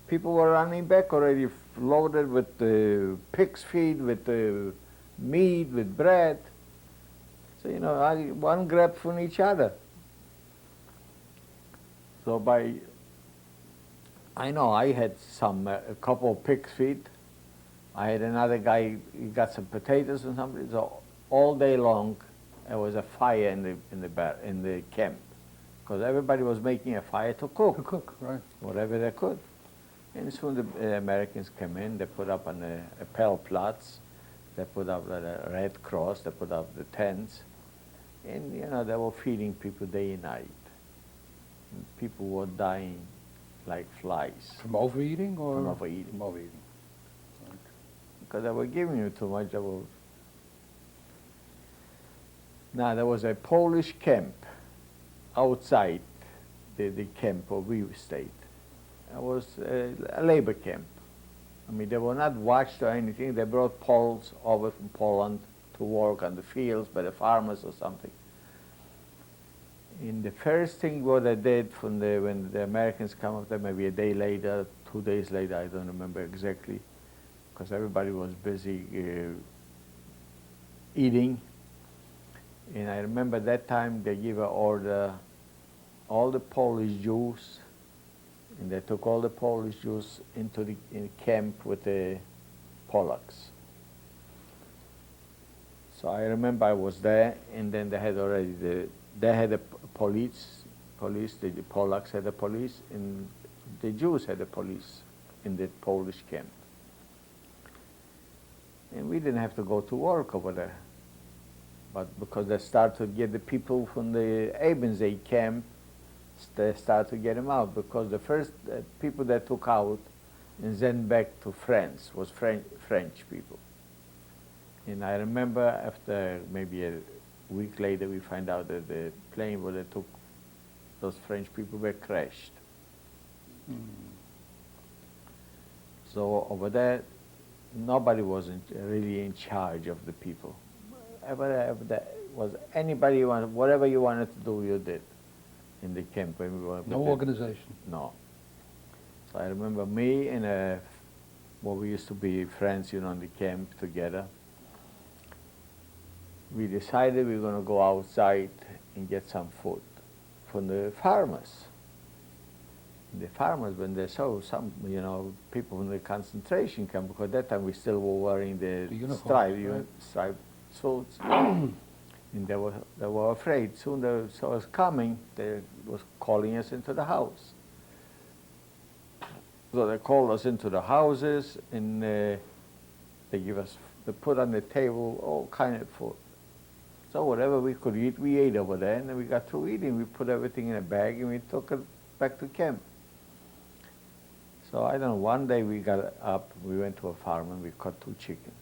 people were running back already loaded with pig's feet, with meat, with bread. So, you know, one grabbed from each other. So I know I had a couple of pig's feet. I had another guy, he got some potatoes and something. So all day long, there was a fire in the camp. Because everybody was making a fire to cook. To cook, right. Whatever they could. And soon the Americans came in, they put up on the Appellplatz, they put up the Red Cross, they put up the tents. And, you know, they were feeding people day and night. And people were dying like flies. From overeating or? From overeating. From overeating. Right. Because they were giving you too much. Now, there was a Polish camp outside the camp where we stayed. It was a labor camp. I mean, they were not watched or anything. They brought Poles over from Poland to work on the fields by the farmers or something. And the first thing what they did when the Americans come up there, maybe a day later, 2 days later, I don't remember exactly, because everybody was busy eating. And I remember that time they gave an order, all the Polish Jews, and they took all the Polish Jews into the camp with the Polacks. So I remember I was there, and then they had already they had the police, the Polacks had the police, and the Jews had the police in the Polish camp. And we didn't have to go to work over there. But because they started to get the people from the Ebensee camp, they started to get them out, because the first people they took out and then back to France was French people. And I remember after maybe a week later, we find out that the plane where they took those French people were crashed. So over there, nobody was really in charge of the people. Ever there was anybody whatever you wanted to do, you did in the camp. When we were No organization. No. So I remember me and what we used to be friends, in the camp together. We decided we were going to go outside and get some food from the farmers. The farmers, when they saw some, people from the concentration camp, because at that time we still were wearing the striped suits, and they were afraid. Soon they saw us coming, they was calling us into the house. So they called us into the houses, and they put on the table all kind of food. So whatever we could eat, we ate over there, and then we got through eating. We put everything in a bag, and we took it back to camp. So I don't know, one day we got up, we went to a farm, and we caught 2 chickens.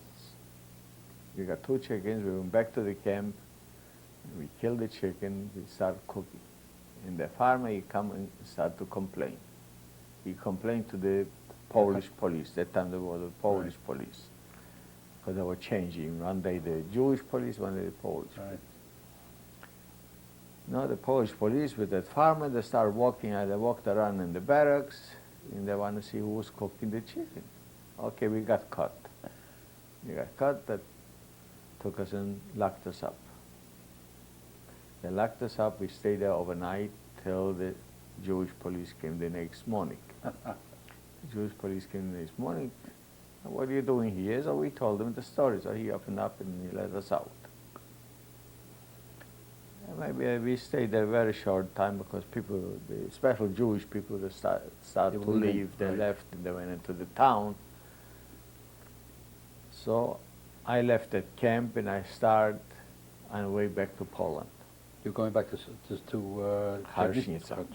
We got 2 chickens, we went back to the camp, and we killed the chicken, we started cooking. And the farmer, he come and started to complain. He complained to the Polish police. That time there was the Polish police. Because they were changing. One day the Jewish police, one day the Polish police. No, the Polish police with that farmer, they started walking, they walked around in the barracks, and they want to see who was cooking the chicken. Okay, we got caught. We got caught, that took us and locked us up. They locked us up, we stayed there overnight till the Jewish police came the next morning. The Jewish police came the next morning. What are you doing here? So we told them the story. So he opened up and he let us out. And maybe we stayed there a very short time, because people, the special Jewish people, they started to leave. They left and they went into the town. So I left that camp and I started on the way back to Poland. You're going back to Harsnica.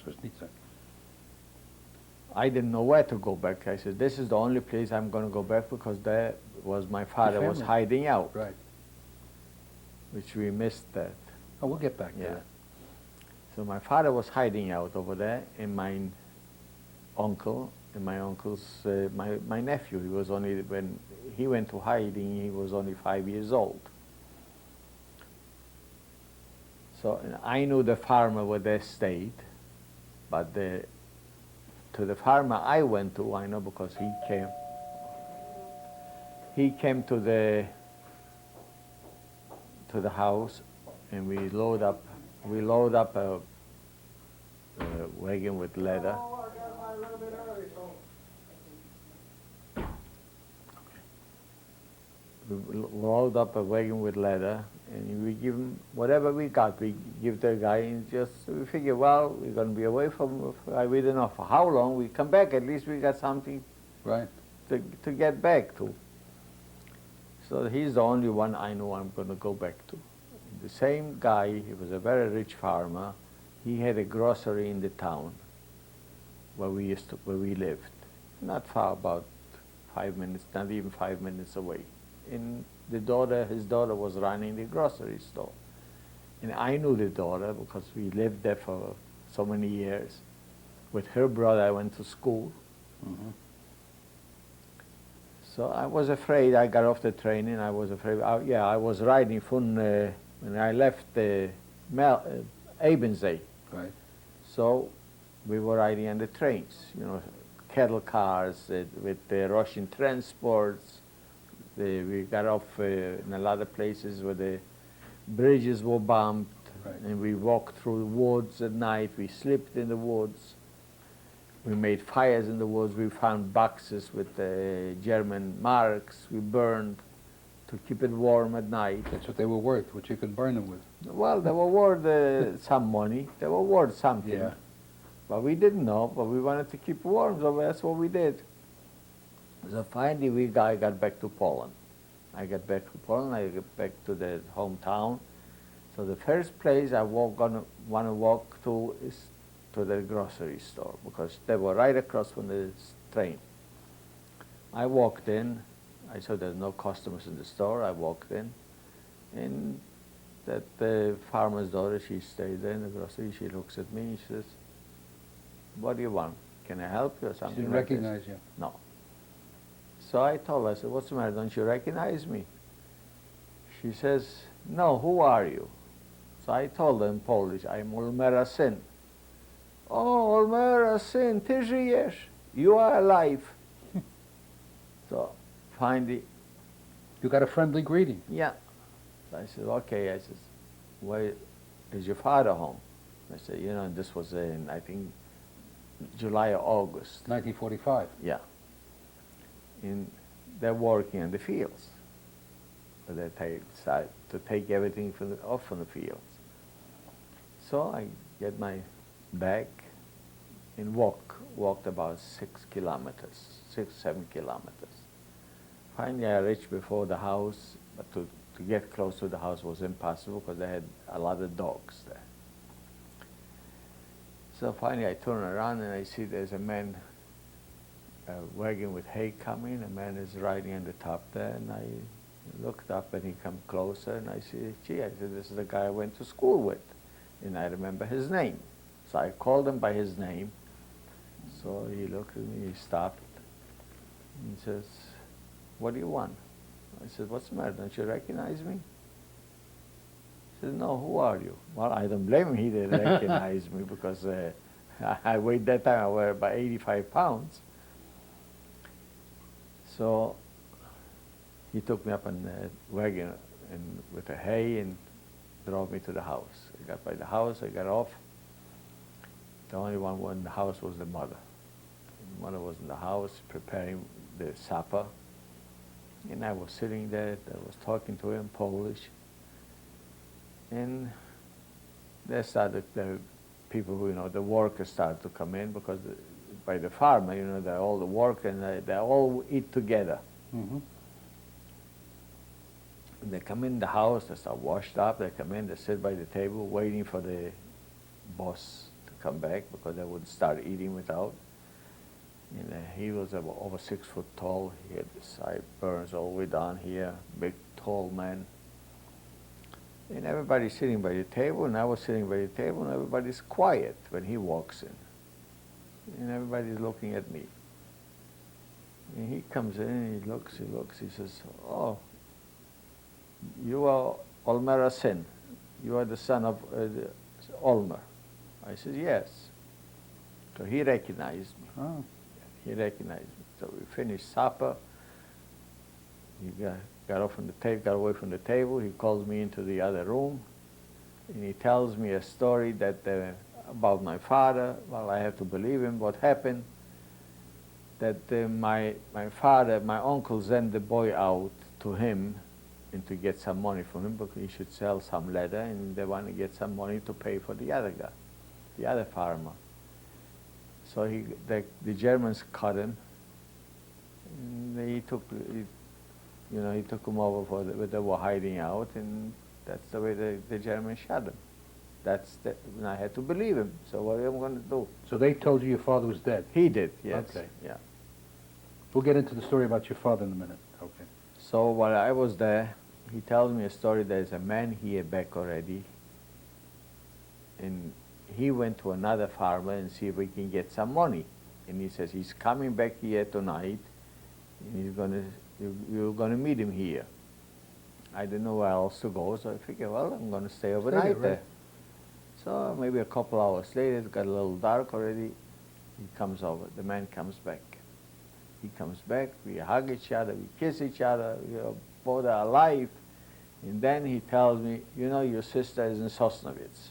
I didn't know where to go back. I said, this is the only place I'm going to go back, because there was my father was hiding out. Right. Which we missed that. Oh, we'll get back to that. So my father was hiding out over there, and my uncle, and my uncle's, my nephew, he was only, when he went to hiding, he was only 5 years old. So I knew the farmer where they stayed, but to the farmer I went to, I know, because he came to the house, and we load up a wagon with leather. We load up a wagon with leather, and we give him whatever we got. We give the guy, and we figure, well, we're going to be away from, we don't know for how long. We come back, at least we got something to get back to. So he's the only one I know I'm going to go back to. The same guy, he was a very rich farmer. He had a grocery in the town where we lived, not far, about 5 minutes, not even 5 minutes away. And his daughter was running the grocery store. And I knew the daughter because we lived there for so many years. With her brother, I went to school. Mm-hmm. So I was afraid. I got off the train and I was afraid. I was riding from when I left Ebensee. Right. So we were riding on the trains, cattle cars, with the Russian transports. We got off in a lot of places where the bridges were bombed, Right. and we walked through the woods at night. We slept in the woods. We made fires in the woods. We found boxes with German marks. We burned to keep it warm at night. That's what they were worth, what you could burn them with. Well, they were worth some money. They were worth something. Yeah. But we didn't know, but we wanted to keep warm, so that's what we did. So finally, I got back to Poland. I got back to Poland, I got back to the hometown. So the first place I want to walk to is to the grocery store, because they were right across from the train. I walked in, I saw there's no customers in the store. I walked in, and that the farmer's daughter, she stayed there in the grocery. She looks at me and she says, "What do you want? Can I help you?" or something She didn't like this. recognize you. No. So I told her, I said, "What's the matter? Don't you recognize me?" She says, "No, who are you?" So I told her in Polish, "I'm Olmer syn." "Oh, Olmer syn, ty żyjesz. You are alive." So finally, You got a friendly greeting. yeah. So I said, "Okay." I said, "Where is your father home?" I said, and this was in, I think, July or August. 1945. Yeah. And they're working in the fields. So they decide to take everything off from the fields. So I get my bag and walked about 6 kilometers, 7 kilometers. Finally, I reached before the house, but to get close to the house was impossible because they had a lot of dogs there. So finally, I turn around and I see there's a man, a wagon with hay coming. A man is riding on the top there, and I looked up and he come closer, and I see, gee, I said, this is the guy I went to school with, and I remember his name. So I called him by his name. So he looked at me, he stopped, and says, "What do you want?" I said, "What's the matter? Don't you recognize me?" He said, "No, who are you?" Well, I don't blame him. He didn't recognize me because I weighed that time, I weighed about 85 pounds. So he took me up in the wagon and with the hay and drove me to the house. I got by the house, I got off. The only one in the house was the mother. The mother was in the house preparing the supper. And I was sitting there, I was talking to her in Polish. And they started, the people who, the workers started to come in because by the farmer, they're all the work and they all eat together. Mm-hmm. They come in the house, they start washed up, they come in, they sit by the table waiting for the boss to come back because they would start eating without. And he was about over 6 foot tall. He had the sideburns all the way down here, big, tall man. And everybody's sitting by the table, and I was sitting by the table, and everybody's quiet when he walks in. And everybody's looking at me. And he comes in, and he looks, he says, "Oh, you are Olmer syn. You are the son of Olmer." I said, "Yes." So he recognized me. Oh. He recognized me. So we finished supper. He got off from the table, got away from the table. He calls me into the other room, and he tells me a story that about my father. Well, I have to believe him. What happened? That my father, my uncle, sent the boy out to him and to get some money from him because he should sell some leather, and they want to get some money to pay for the other guy, the other farmer. So the Germans caught him, and he took him over for where they were hiding out, and that's the way the Germans shot him. And I had to believe him. So what am I going to do? So they told you your father was dead? He did, yes. Okay. Yeah. We'll get into the story about your father in a minute. Okay. So while I was there, he tells me a story. There's a man here back already, and he went to another farmer and see if we can get some money. And he says he's coming back here tonight, and you're gonna meet him here. I didn't know where else to go, so I figured, well, I'm gonna stay overnight there. So maybe a couple hours later, it got a little dark already. He comes over, the man comes back. He comes back, we hug each other, we kiss each other, we are both alive. And then he tells me, you know, your sister is in Sosnovitz.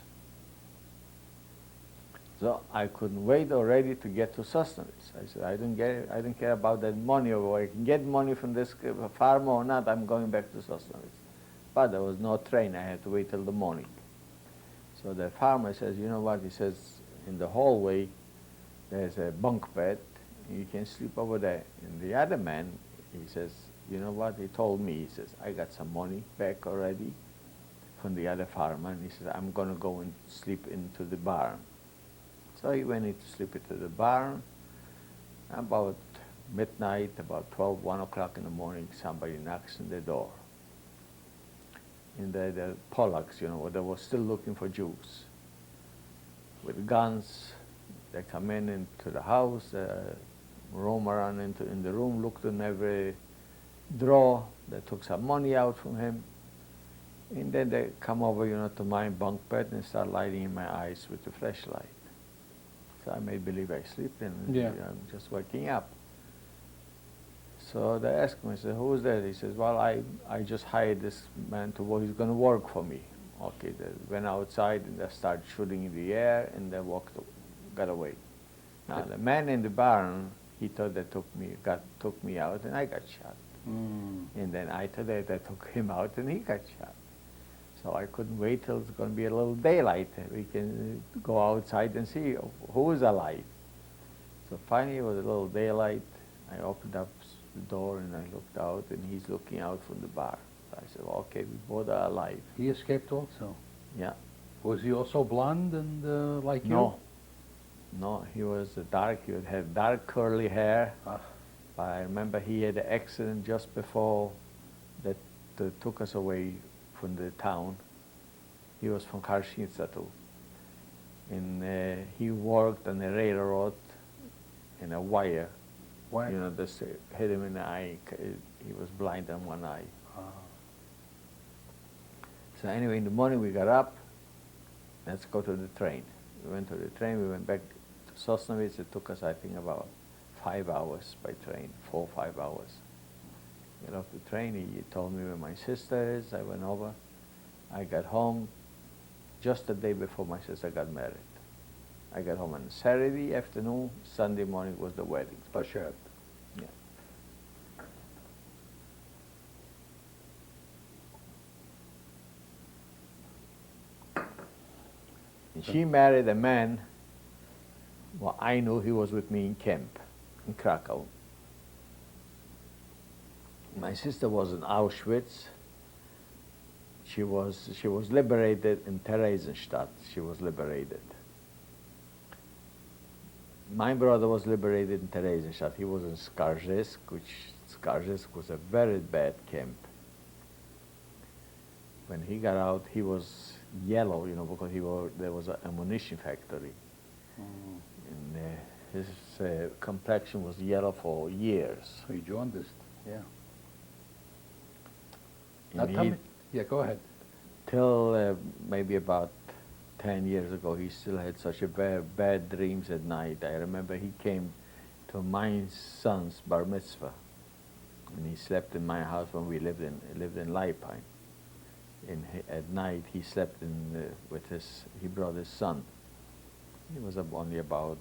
So I couldn't wait already to get to Sosnovitz. I said, I don't care about that money, or I can get money from this farmer or not, I'm going back to Sosnovitz. But there was no train, I had to wait till the morning. So the farmer says, you know what, he says, in the hallway there's a bunk bed, you can sleep over there. And the other man, he says, you know what, he told me, he says, I got some money back already from the other farmer, and he says, I'm going to go and sleep into the barn. So he went in to sleep into the barn. About midnight, about 12, 1 o'clock in the morning, somebody knocks on the door. And the Polacks, you know, they were still looking for Jews. With guns, they come into the house, roam around in the room, looked in every drawer, they took some money out from him, and then they come over, you know, to my bunk bed and start lighting in my eyes with the flashlight. So I made believe I sleep and I'm just waking up. So they asked me, I said, who's that? He says, well, I just hired this man to work, he's going to work for me. Okay, they went outside and they started shooting in the air and they got away. Now the man in the barn, he thought they took me out and I got shot. And then I thought they took him out and he got shot. So I couldn't wait till it's going to be a little daylight. We can go outside and see who is alive. So finally it was a little daylight. I opened up the door and I looked out and he's looking out from the bar. So I said, well, okay, we both are alive. He escaped also? Yeah. Was he also blonde and like you? No, he was dark. He had dark curly hair. But I remember he had an accident just before that took us away from the town. He was from Karshinica too. And he worked on a railroad in a wire. Why? You know, this hit him in the eye. He was blind on one eye. So anyway, in the morning we got up. Let's go to the train. We went to the train. We went back to Sosnovitz. It took us, I think, about 5 hours by train, 4 or 5 hours. Get off the train. He told me where my sister is. I went over. I got home just the day before my sister got married. I got home on Saturday afternoon. Sunday morning was the wedding. For sure. Yeah. And she married a man, well, I knew he was with me in camp in Krakow. My sister was in Auschwitz. She was liberated in Theresienstadt. She was liberated. My brother was liberated in Theresienstadt. He was in Skarżysk, Skarżysk was a very bad camp. When he got out, he was yellow, you know, because there was an ammunition factory. And his complexion was yellow for years. So he jaundiced, yeah. And Now tell me, yeah, go ahead. Till maybe about 10 years ago, he still had such a bad dreams at night. I remember he came to my son's bar mitzvah, and he slept in my house when we lived in Leipine. And at night he slept he brought his son. He was only about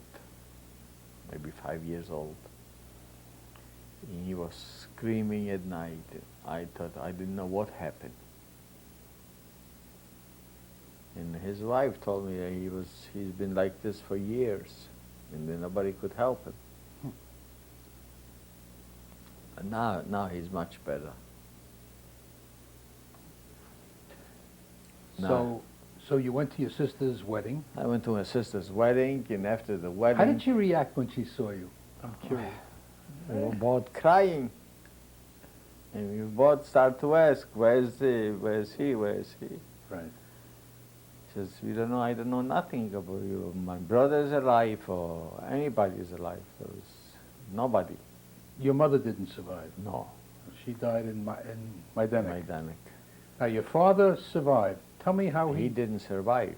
maybe 5 years old. And he was screaming at night. I thought, I didn't know what happened. And his wife told me that he's been like this for years, and then nobody could help him. And now he's much better. So you went to your sister's wedding. I went to my sister's wedding, and after the wedding... How did she react when she saw you? I'm curious. We were both crying. And we both start to ask, where's he? Right. She says, I don't know nothing about you. My brother is alive, or anybody is alive. There's nobody. Your mother didn't survive? No. She died in Majdanek. Majdanek. Now your father survived. Tell me how he didn't survive.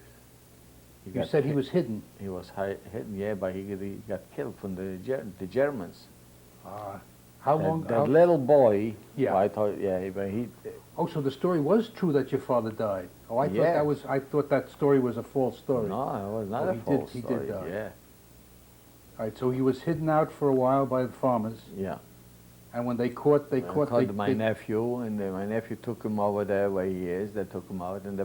You said he was hidden. He was hidden, yeah, but he got killed from the Germans. How long? That little boy. Yeah. Well, I thought, yeah, but he. Oh, so the story was true that your father died. Oh, I thought Yeah. that was. I thought that story was a false story. No, it was not Oh, a he false did story. die. Yeah, All right. So he was hidden out for a while by the farmers, yeah. and when they caught, I called my nephew, and my nephew took him over there where he is. They took him out, and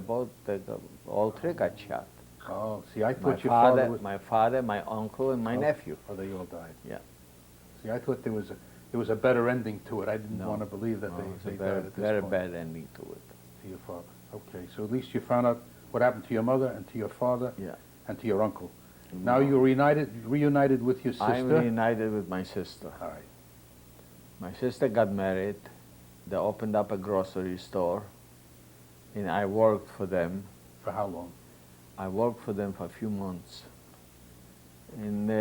all three got shot. Oh, see, I My thought your father was. my father, my uncle, and my nephew. Oh, they all died. Yeah. See, I thought there was a better ending to it. I didn't No. want to believe that No, it's they a died at this very point. bad ending to it. To your father. Okay, so at least you found out what happened to your mother and to your father Yeah. and to your uncle. Now you're reunited with your sister. I'm reunited with my sister. All right. My sister got married. They opened up a grocery store, and I worked for them. For how long? I worked for them for a few months, and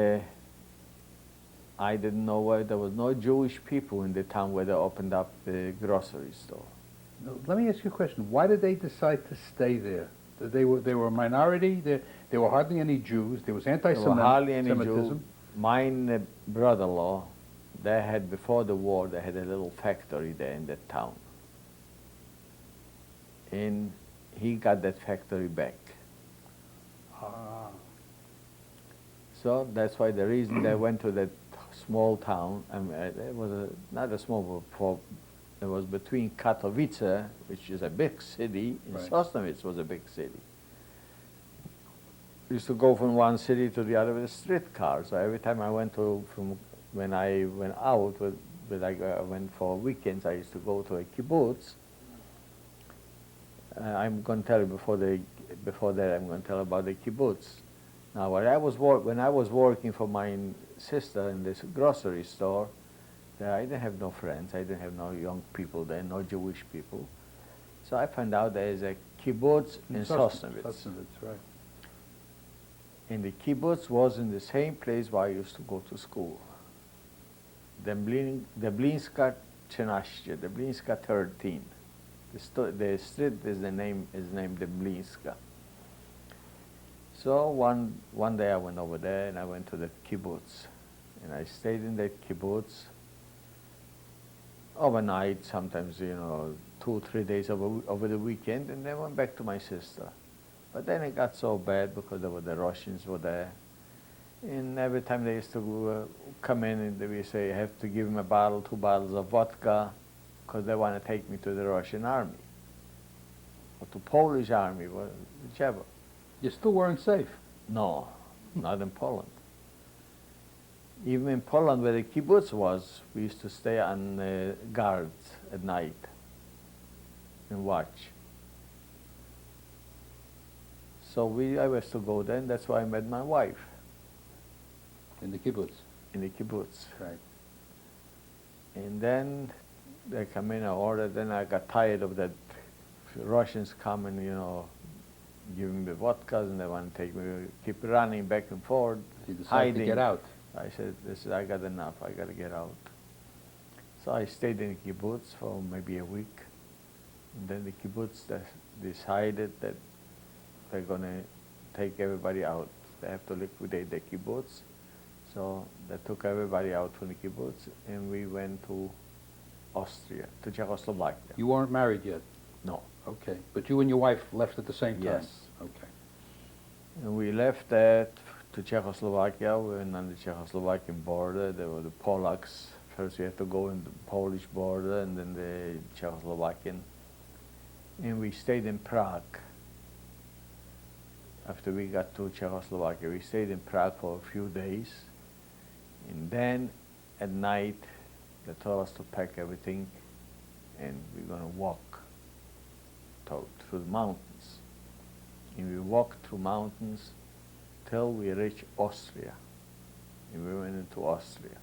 I didn't know why there was no Jewish people in the town where they opened up the grocery store. No, let me ask you a question. Why did they decide to stay there? They were a minority. There were hardly any Jews. There was There were hardly any Jews. anti-Semitism. Mine brother-in-law, they had before the war, they had a little factory there in that town, and he got that factory back. Ah. So that's why the reason they went to that small town, it was not a small, it was between Katowice, which is a big city, and Right. Sosnowiec was a big city. We used to go from one city to the other with a streetcar. So every time I went when I went out, I went for weekends, I used to go to a kibbutz. I'm going to tell you before that, I'm going to tell about the kibbutz. Now, when I was working for my sister in this grocery store, I didn't have no friends. I didn't have no young people there, no Jewish people. So I found out there is a kibbutz in Sosnowiec. Sosnowiec, right. And the kibbutz was in the same place where I used to go to school. Deblinska 13, Deblinska 13. The street is named Deblinska. So one day I went over there and I went to the kibbutz, and I stayed in that kibbutz overnight, sometimes 2 or 3 days over the weekend, and then went back to my sister. But then it got so bad because the Russians were there, and every time they used to come in and they would say, "I have to give them a bottle, 2 bottles of vodka," because they want to take me to the Russian army or to Polish army, whichever. You still weren't safe. No, not in Poland. Even in Poland, where the kibbutz was, we used to stay on guards at night and watch. So I was to go there, and that's why I met my wife. In the kibbutz. In the kibbutz. Right. And then they come in and order, then I got tired of that. Russians come and, give me the vodkas, and they want to take me, keep running back and forth, So you decided hiding. to get out. I said, I got enough, I got to get out. So I stayed in the kibbutz for maybe a week. And then the kibbutz decided that they're going to take everybody out. They have to liquidate the kibbutz. So they took everybody out from the kibbutz, and we went to Austria, to Czechoslovakia. You weren't married yet? No. Okay. But you and your wife left at the same time? Yes. Okay. And we left that to Czechoslovakia. We went on the Czechoslovakian border. There were the Polacks. First we had to go in the Polish border and then the Czechoslovakian. And we stayed in Prague. After we got to Czechoslovakia, we stayed in Prague for a few days. And then at night, they told us to pack everything and we're going to walk through the mountains. And we walked through mountains till we reached Austria. And we went into Austria.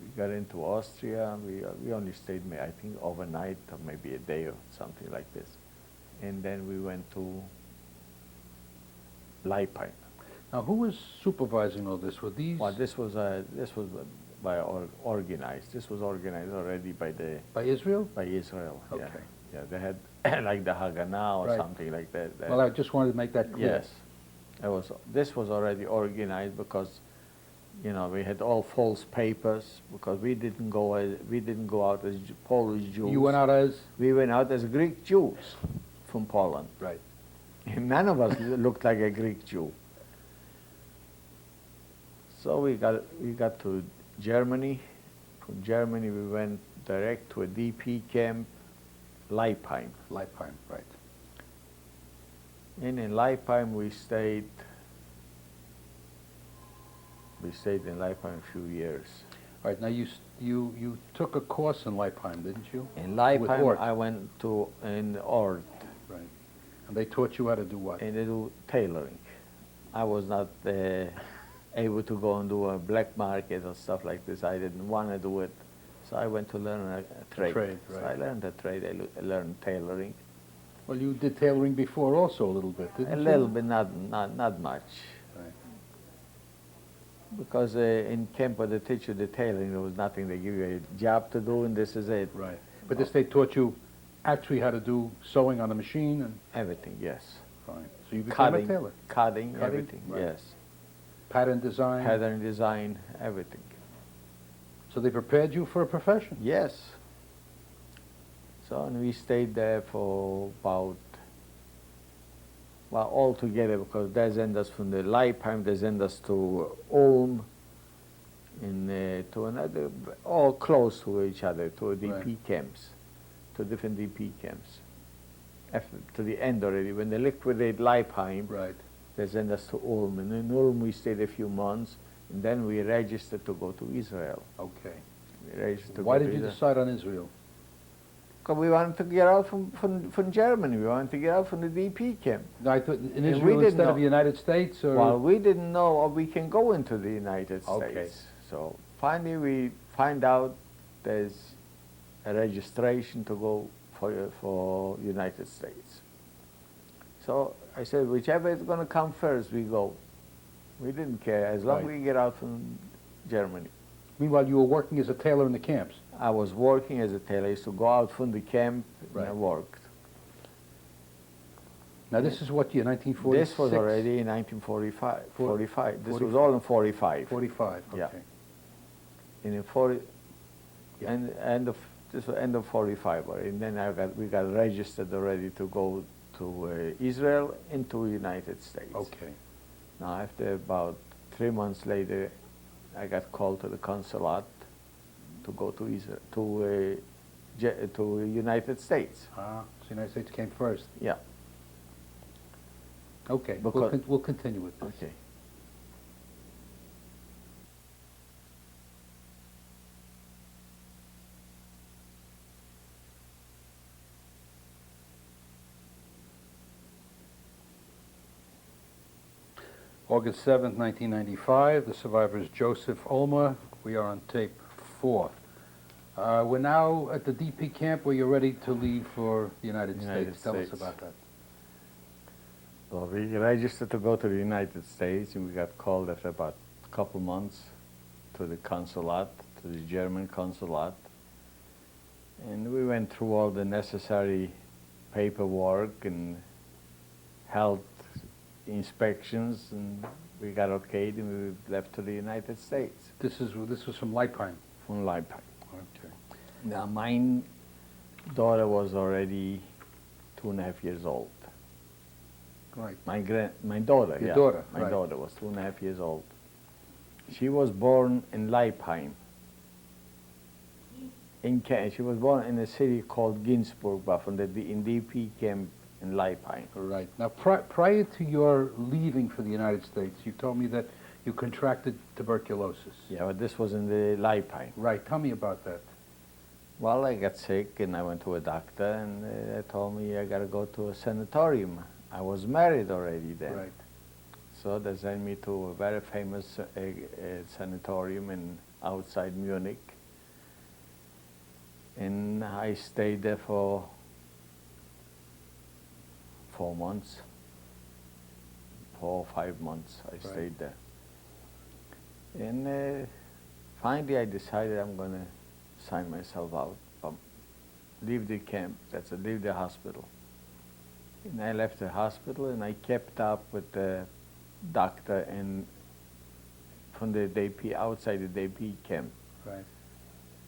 We got into Austria. We only stayed, I think, overnight or maybe a day or something like this. And then we went to Leipzig. Now, who was supervising all this? Were these Well, this was organized. This was organized already by Israel? Israel. Okay. Yeah, they had like the Haganah or Right. something like that. Well, I just wanted to make that clear. Yes. This was already organized because, you know, we had all false papers because we didn't go out as Polish Jews. You went out as? We went out as Greek Jews from Poland. Right. And none of us looked like a Greek Jew. So we got to Germany. From Germany we went direct to a DP camp, Leipheim. Leipheim, right. And in Leipheim we stayed in Leipheim a few years. Right, now you took a course in Leipheim, didn't you? In With Leipheim Ort. I went to in Ort Right. And they taught you how to do what? and they do tailoring. I was not able to go and do a black market or stuff like this. I didn't want to do it. So I went to learn a trade. trade, So right. I learned a trade. I learned tailoring. Well, you did tailoring before also a little bit, didn't A you? little bit, not much. Right. Because in camp where they teach you the tailoring, there was nothing. They give you a job to do, and this is it. Right. But this they taught you actually how to do sewing on the machine and Everything, yes. fine. So you became Cutting, a tailor. cutting, Cutting, everything, right. yes. Pattern design. Pattern design, everything. So they prepared you for a profession. Yes. So and we stayed there for about, well, all together, because they sent us from the Leipheim, they sent us to Ulm, to another, all close to each other, to DP Right. camps, to different DP camps. After, to the end already, when they liquidate Leipheim, Right. they sent us to Ulm, and in Ulm we stayed a few months, and then we registered to go to Israel. Okay. We registered to Why go did to you Israel. decide on Israel? Because we wanted to get out from Germany. We wanted to get out from the DP camp. No, I thought in And we Israel didn't instead of know. the United States, or Well, we didn't know we can go into the United States. Okay. So finally we find out there's a registration to go for United States. So I said, whichever is going to come first, we go. We didn't care, as long as Right. we get out from Germany. meanwhile you were working as a tailor in the camps. I was working as a tailor. I used to go out from the camp and I Right. worked. Now this is what year, 1946? This was already in 1945. 45. This was 45. all in 45. 45, okay. Yeah. In 40, Yeah. end of this was end of 45 already. And then we got registered already to go to Israel into United States. Okay. Now after about 3 months later, I got called to the consulate to go to Israel to United States. So the United States came first. Yeah. Okay, Because- we'll continue with this. Okay. August 7th, 1995. The survivor is Joseph Olmer. We are on tape 4. We're now at the DP camp where you're ready to leave for the United States. Tell us States. about that. Well, we registered to go to the United States, and we got called after about a couple months to the consulate, to the German consulate. And we went through all the necessary paperwork and health inspections, and we got okayed, and we left to the United States This was from Leipheim. from Leipzig. Okay. Now, my daughter was already 2.5 years old. Right. My daughter, Your yeah. daughter, My right. daughter was 2.5 years old. She was born in Leipheim. She was born in a city called Ginsburg, but from in DP camp in Leipheim. Right. Now, prior to your leaving for the United States, you told me that you contracted tuberculosis. Yeah, but this was in the Leipheim. Right. Tell me about that. Well, I got sick and I went to a doctor, and they told me I got to go to a sanatorium. I was married already then. Right. So they sent me to a very famous sanatorium outside Munich. And I stayed there for 4 months. 4 or 5 months I stayed there. And finally I decided I'm going to sign myself out, leave the camp, leave the hospital. And I left the hospital, and I kept up with the doctor from the DP, outside the DP camp. Right.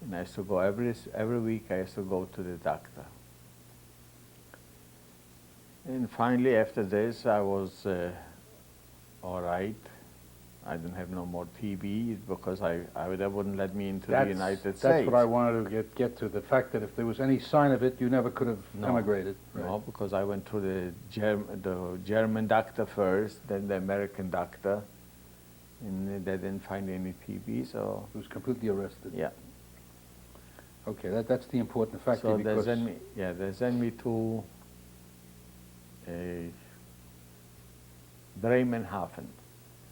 And I used to go every week. I used to go to the doctor. And finally, after this, I was all right. I didn't have no more TB because they wouldn't let me into the United States. That's what I wanted to get to, the fact that if there was any sign of it, you never could have emigrated. Right. No, because I went to the German doctor first, then the American doctor, and they didn't find any TB, so... It was completely arrested. Yeah. Okay, that's the important factor. So because they sent me to Bremerhaven.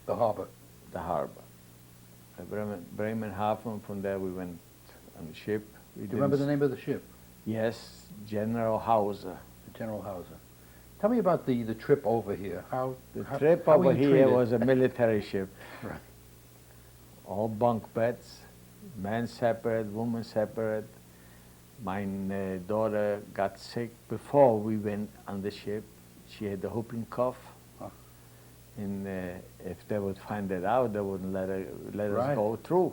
The harbor. The harbor. Bremerhaven, from there we went on the ship. Do you remember the name of the ship? Yes, General Hauser. General Hauser. Tell me about the trip over here. The trip over here was a military ship. Right. All bunk beds, men separate, women separate. My daughter got sick before we went on the ship. She had the whooping cough. And if they would find it out, they wouldn't let us go through.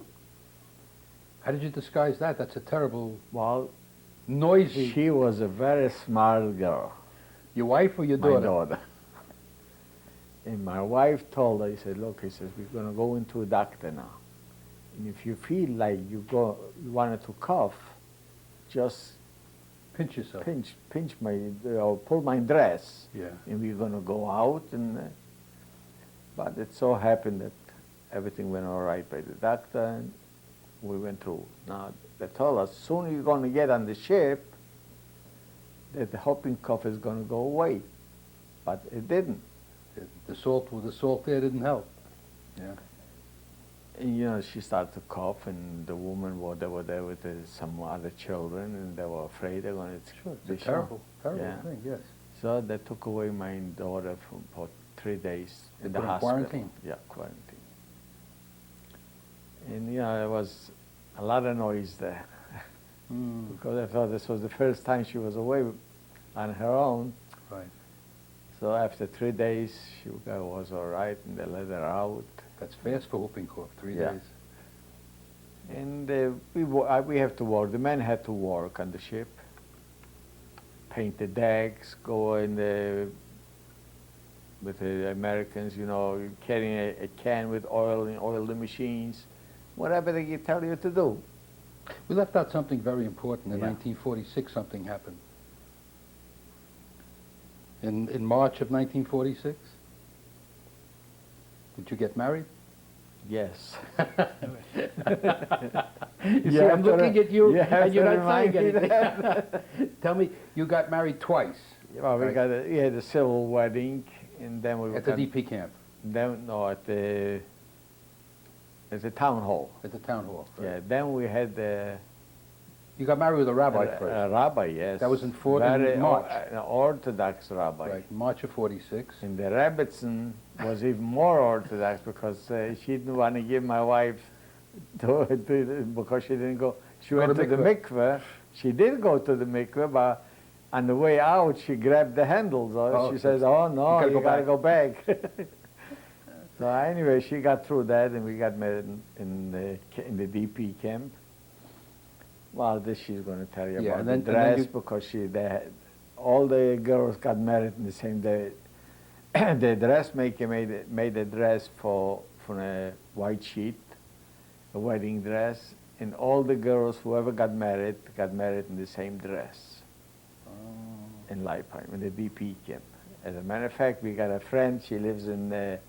How did you disguise that? That's a terrible, noisy. She was a very smart girl. Your wife or your daughter? My daughter. And my wife told her, he said, look, he says, we're going to go into a doctor now. And if you feel like you wanted to cough, just pinch yourself. Pinch my, pull my dress. Yeah. And we're going to go out. But it so happened that everything went all right by the doctor, and we went through. Now, they told us, soon you're going to get on the ship, that the whooping cough is going to go away. But it didn't. The salt there didn't help. Yeah. And, she started to cough, and the woman, they were there with some other children, and they were afraid they're going to... Sure, it's a terrible thing, yes. So they took away my daughter for 3 days in the hospital. Quarantine? Yeah, quarantine. And, there was a lot of noise there. Because I thought this was the first time she was away on her own. Right. So after 3 days, she was all right, and they let her out. That's fast for whooping cough, 3 days. And we have to work. The men had to work on the ship, paint the decks, go in with the Americans, carrying a can with oil and oil the machines, whatever they tell you to do. We left out something very important. In 1946, something happened. In March of 1946? Did you get married? Yes. You see, I'm looking at you, and you're not saying anything. Tell me, you got married twice. Well, we had a civil wedding, and then we at the DP camp. Then at the town hall. At the town hall. Right. Yeah. Then we had the. You got married with a rabbi first. A rabbi, yes. That was in March. An Orthodox rabbi. Right, March of '46. And the Rebbitzin was even more Orthodox because she didn't want to give my wife because she didn't go. She went to the mikveh. She did go to the mikveh, but on the way out she grabbed the handles. She says, "Oh no, you gotta go back." So anyway, she got through that, and we got married in the DP camp. Well, this she's going to tell you about the dress because all the girls got married in the same day. The dressmaker made a dress from a white sheet, a wedding dress, and all the girls, whoever got married in the same dress in Leipheim, in the DP camp. As a matter of fact, we got a friend, she lives in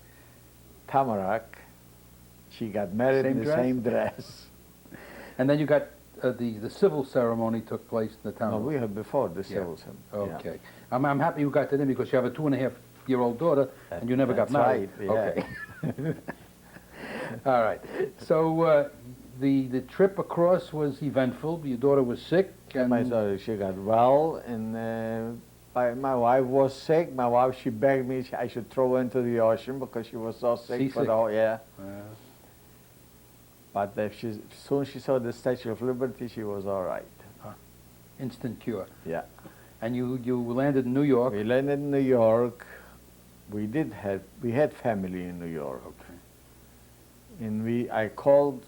Tamarack. She got married in the same dress. And then you got the civil ceremony took place in the town. No, we had before the civil ceremony. Okay. Yeah. I'm happy you got that in because you have a 2.5-year-old daughter and you never got married. Right, yeah. Okay. All right. So the trip across was eventful. Your daughter was sick. And my daughter, she got well, and my wife was sick. My wife, she begged me I should throw her into the ocean because she was so sick. But soon she saw the Statue of Liberty, she was all right. Instant cure. Yeah. And you landed in New York. We landed in New York, we had family in New York, Okay. and I called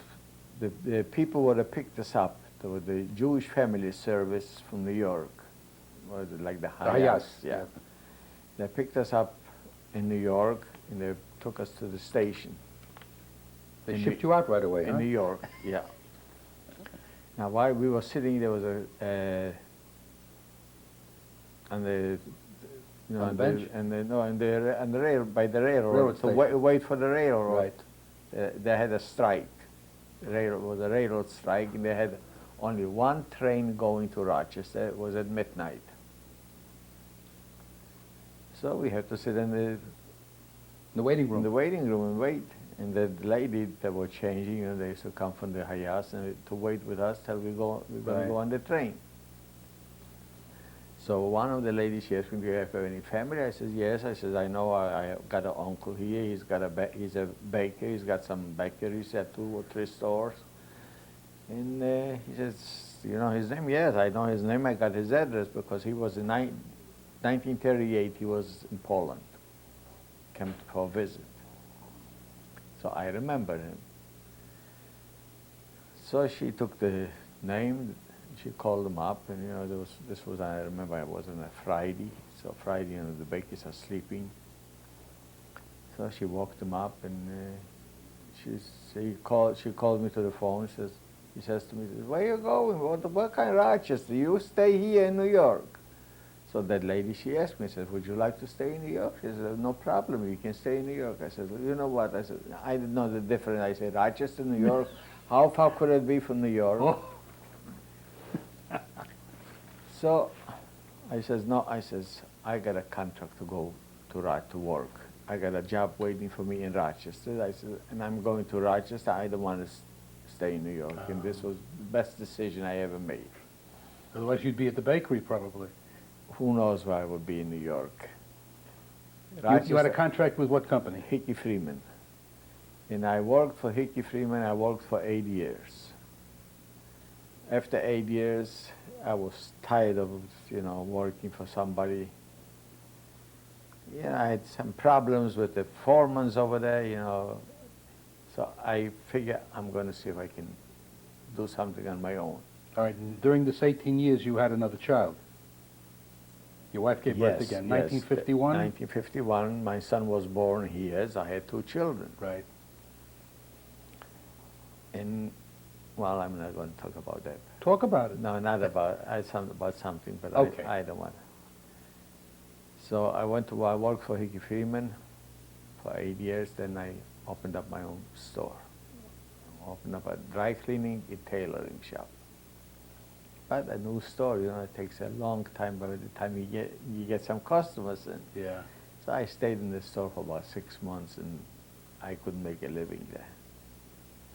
the people that picked us up. There was the Jewish Family Service from New York, was it like the Hayas? Yeah. They picked us up in New York, and they took us to the station. They shipped you out right away, in huh? New York, yeah. Now, while we were sitting, there was on the, you know, On the bench? and the, no, and the rail, by the railroad, Railroad to station. wait for the railroad. Right. They had a strike. It was a railroad strike, and they had only one train going to Rochester. It was at midnight. So we had to sit in The waiting room. the waiting room and wait. And the lady that were changing, you know, they used to come from the Hayas and to wait with us till we're going to Right. go on the train. So one of the ladies, she asked me, do you have any family? I said, yes. I said, I know I got an uncle here. He's a baker. He's got some bakeries at 2 or 3 stores. And he says, you know his name? Yes, I know his name. I got his address because he was in 1938, he was in Poland, came for a visit. So I remember him. So she took the name, she called him up, and you know, this was, I remember it was on a Friday, so Friday, you know, the bakers are sleeping. So she walked him up, and she called me to the phone. She says to me, where you going? What kind of Rochester? You stay here in New York. So that lady, she asked me, said, would you like to stay in New York? She said, no problem, you can stay in New York. I said, well, you know what? I said, I didn't know the difference. I said, Rochester, New York, how far could it be from New York? Oh. So I says, no, I says, I got a contract to go to work. I got a job waiting for me in Rochester. I said, and I'm going to Rochester. I don't want to stay in New York. And this was the best decision I ever made. Otherwise you'd be at the bakery probably. Who knows where I would be in New York. You had a contract with what company? Hickey Freeman. And I worked for Hickey Freeman. I worked for 8 years. After 8 years, I was tired of, you know, working for somebody. Yeah, I had some problems with the foremans over there, you know. So I figure I'm going to see if I can do something on my own. All right, and during this 18 years you had another child. Your wife gave birth again, 1951? 1951, my son was born here. I had 2 children. Right. And, well, I'm not going to talk about that. Talk about it. No, not about, about something, but Okay. I don't want to. So I worked for Hickey Freeman for 8 years, then I opened up my own store. Opened up a dry cleaning and tailoring shop. But a new store, you know, it takes a long time by the time you get some customers in. Yeah. So I stayed in the store for about 6 months, and I couldn't make a living there.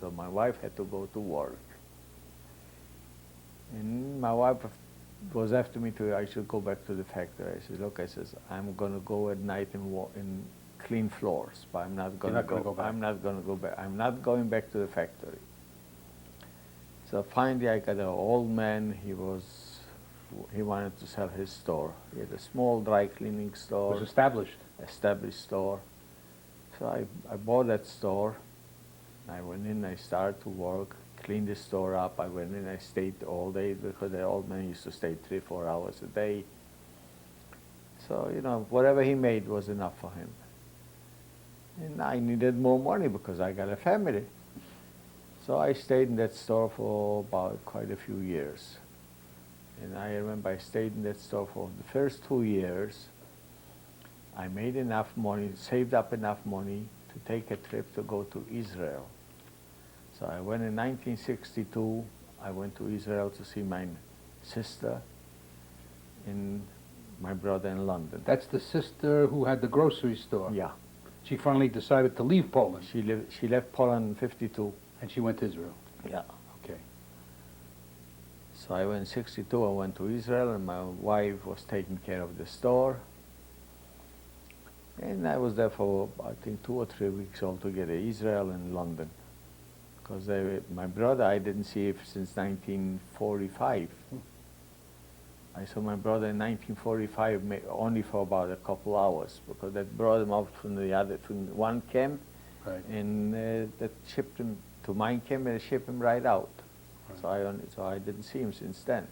So my wife had to go to work. And my wife was after me I should go back to the factory. I said, look, I'm going to go at night and clean floors, but I'm not going to go back. I'm not going to go back. I'm not going back to the factory. So finally, I got an old man. He wanted to sell his store. He had a small dry cleaning store. It was established. Established store. So I bought that store. I went in, I started to work, cleaned the store up. I went in, I stayed all day because the old man used to stay 3-4 hours a day. So, you know, whatever he made was enough for him. And I needed more money because I got a family. So I stayed in that store for about quite a few years. And I remember I stayed in that store for the first 2 years. I made enough money, saved up enough money to take a trip to go to Israel. So I went in 1962. I went to Israel to see my sister and my brother in London. That's the sister who had the grocery store. Yeah. She finally decided to leave Poland. She left Poland in 52. And she went to Israel. Yeah. Okay. So I went in 62, I went to Israel, and my wife was taking care of the store. And I was there for, I think, 2 or 3 weeks altogether, Israel and London. Because my brother, I didn't see him since 1945. I saw my brother in 1945 only for about a couple hours because that brought him out from one camp, Right. and that shipped him to my camp and shipped him right out. Right. So I didn't see him since then.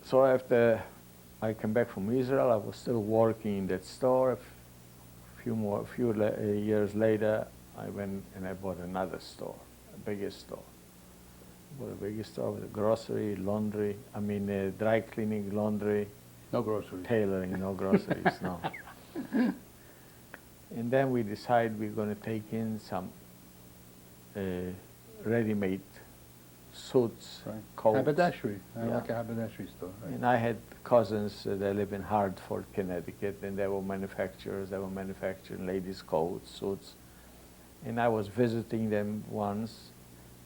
So after I came back from Israel, I was still working in that store. A few years later, I went and I bought another store, a bigger store. Bought a bigger store with grocery, laundry. Dry cleaning, laundry, No groceries. tailoring, no groceries, no. And then we decided we're going to take in some ready-made suits, Right. coats. Haberdashery. Yeah. Like a haberdashery store. Right. And I had cousins that live in Hartford, Connecticut, and they were manufacturers. They were manufacturing ladies' coats, suits. And I was visiting them once,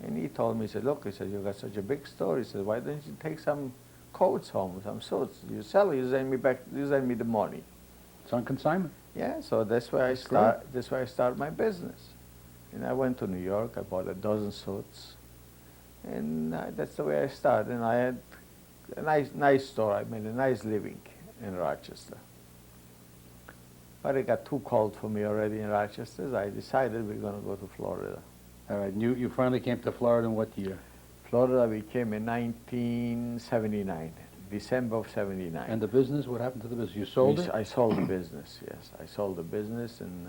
and he told me, he said, look, he said, you got such a big store. He said, why don't you take some coats home, some suits? You sell it, you send me the money. It's on consignment. Yeah, so that's where that's where I started my business. And I went to New York, I bought a dozen suits, and that's the way I started. And I had a nice store. I made a nice living in Rochester. But it got too cold for me already in Rochester, so I decided we're going to go to Florida. All right. You finally came to Florida in what year? Florida we came in 1979, December of 79. And the business, what happened to the business? You sold it? I sold the business, yes. I sold the business, and